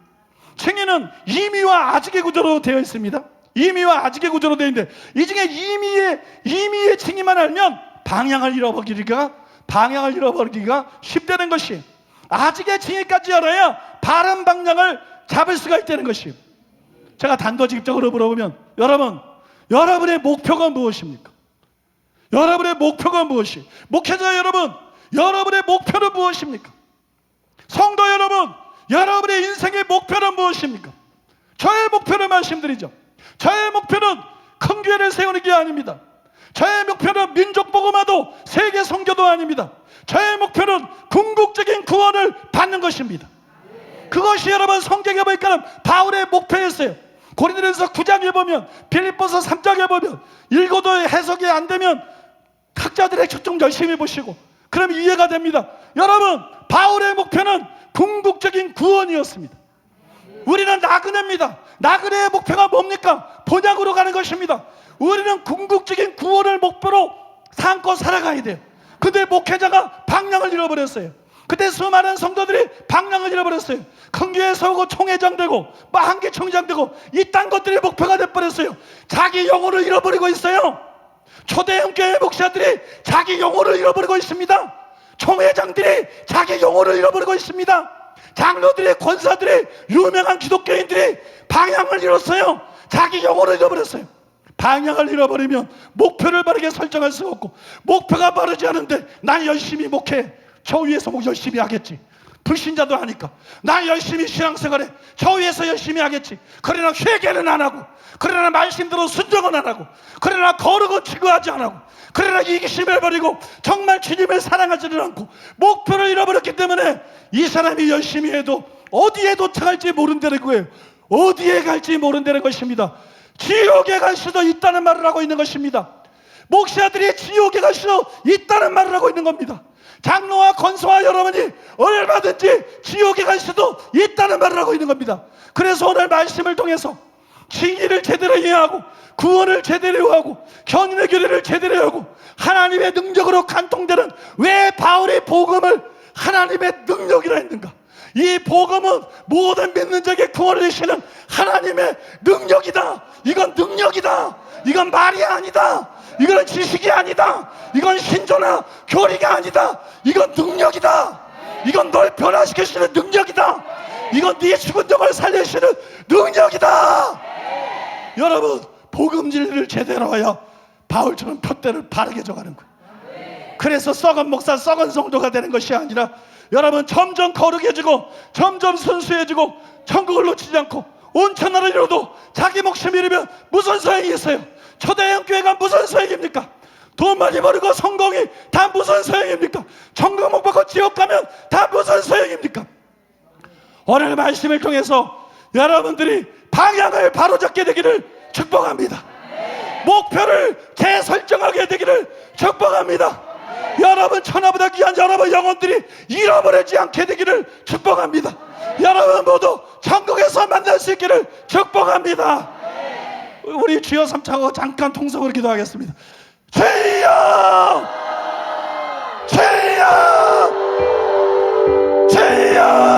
칭의는 임의와 아직의 구조로 되어 있습니다. 임의와 아직의 구조로 되어 있는데 이 중에 임의의 칭의만 알면 방향을 잃어버리기가 쉽다는 것이, 아직의 칭의까지 알아야 바른 방향을 잡을 수가 있다는 것이. 제가 단도직입적으로 물어보면 여러분의 목표가 무엇입니까? 여러분의 목표가 무엇이? 목회자 여러분, 여러분의 목표는 무엇입니까? 성도 여러분, 여러분의 인생의 목표는 무엇입니까? 저의 목표를 말씀드리죠. 저의 목표는 큰 교회를 세우는 게 아닙니다. 저의 목표는 민족 복음화도 세계 선교도 아닙니다. 저의 목표는 궁극적인 구원을 받는 것입니다. 그것이 여러분 성경에 보니까 바울의 목표였어요. 고린도전서 9장에 보면, 빌립보서 3장에 보면 읽어도 해석이 안 되면 학자들의 책 좀 열심히 보시고 그럼 이해가 됩니다. 여러분 바울의 목표는 궁극적인 구원이었습니다. 우리는 나그네입니다. 나그네의 목표가 뭡니까? 본향으로 가는 것입니다. 우리는 궁극적인 구원을 목표로 삼고 살아가야 돼요. 근데 목회자가 방향을 잃어버렸어요. 그때 수많은 성도들이 방향을 잃어버렸어요. 큰 교회 세우고 총회장 되고 한계 총장 되고 이딴 것들이 목표가 돼버렸어요. 자기 영혼을 잃어버리고 있어요. 초대형 교회 목사들이 자기 영혼을 잃어버리고 있습니다. 총회장들이 자기 영혼을 잃어버리고 있습니다. 장로들이, 권사들이, 유명한 기독교인들이 방향을 잃었어요. 자기 영혼을 잃어버렸어요. 방향을 잃어버리면 목표를 바르게 설정할 수가 없고, 목표가 바르지 않은데 난 열심히 목회, 저 위에서 뭐 열심히 하겠지. 불신자도 하니까 난 열심히 신앙생활해, 저 위에서 열심히 하겠지. 그러나 회개는 안 하고, 그러나 말씀대로 순종은 안 하고, 그러나 거룩은 추구하지 안 하고, 그러나 이기심을 버리고 정말 주님을 사랑하지는 않고 목표를 잃어버렸기 때문에 이 사람이 열심히 해도 어디에 도착할지 모른다는 거예요. 어디에 갈지 모른다는 것입니다. 지옥에 갈 수도 있다는 말을 하고 있는 것입니다. 목사들이 지옥에 갈 수도 있다는 말을 하고 있는 겁니다. 장로와 권사와 여러분이 얼마든지 지옥에 갈 수도 있다는 말을 하고 있는 겁니다. 그래서 오늘 말씀을 통해서 진리를 제대로 이해하고, 구원을 제대로 하고, 견인의 교리를 제대로 하고, 하나님의 능력으로 간통되는, 왜 바울이 복음을 하나님의 능력이라 했는가? 이 복음은 모든 믿는 자에게 구원을 주시는 하나님의 능력이다. 이건 능력이다. 이건 말이 아니다. 이건 지식이 아니다. 이건 신조나 교리가 아니다. 이건 능력이다. 이건 널 변화시키시는 능력이다. 이건 네 죽은 영을 살리시는 능력이다. 여러분, 복음 진리를 제대로 하여 바울처럼 표대를 바르게 져가는 거예요. 그래서 썩은 목사, 썩은 성도가 되는 것이 아니라 여러분 점점 거룩해지고 점점 순수해지고 천국을 놓치지 않고 온천하를 이뤄도 자기 목숨 잃으면 무슨 소용이 있어요? 초대형 교회가 무슨 소용입니까? 돈 많이 벌고 성공이 다 무슨 소용입니까? 천국 못 받고 지옥 가면 다 무슨 소용입니까? 오늘 말씀을 통해서 여러분들이 방향을 바로잡게 되기를 축복합니다. 목표를 재설정하게 되기를 축복합니다. 여러분 천하보다 귀한 여러분 영혼들이 잃어버리지 않게 되기를 축복합니다. 여러분 모두 천국에서 만날 수 있기를 축복합니다. 우리 주여 삼창하고 잠깐 통성으로 기도하겠습니다. 주여, 주여, 주여.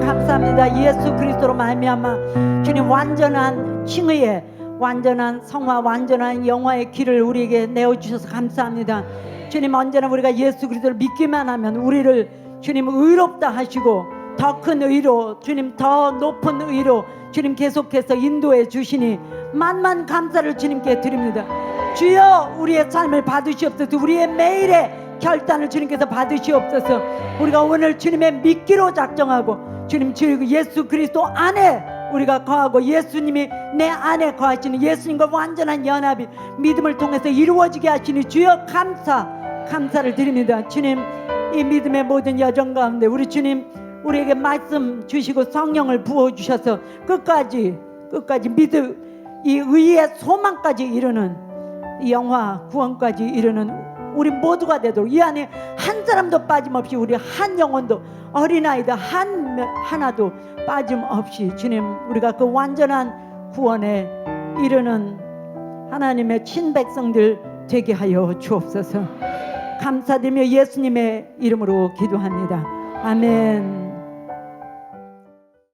감사합니다. 예수 그리스도로 말미암아 주님 완전한 칭의의 완전한 성화 완전한 영화의 길을 우리에게 내어주셔서 감사합니다. 주님 언제나 우리가 예수 그리스도를 믿기만 하면 우리를 주님 의롭다 하시고 더 큰 의로 주님 더 높은 의로 주님 계속해서 인도해 주시니 만만 감사를 주님께 드립니다. 주여 우리의 삶을 받으시옵소서. 우리의 매일의 결단을 주님께서 받으시옵소서. 우리가 오늘 주님의 믿기로 작정하고 주님 예수 그리스도 안에 우리가 거하고 예수님이 내 안에 거하시는 예수님과 완전한 연합이 믿음을 통해서 이루어지게 하시니 주여 감사를 드립니다. 주님 이 믿음의 모든 여정 가운데 우리 주님 우리에게 말씀 주시고 성령을 부어주셔서 끝까지 믿음 이 의의 소망까지 이루는 이 영화 구원까지 이루는 우리 모두가 되도록 이 안에 한 사람도 빠짐없이 우리 한 영혼도 어린아이도 하나도 빠짐없이 주님 우리가 그 완전한 구원에 이르는 하나님의 친백성들 되게 하여 주옵소서. 감사드리며 예수님의 이름으로 기도합니다. 아멘.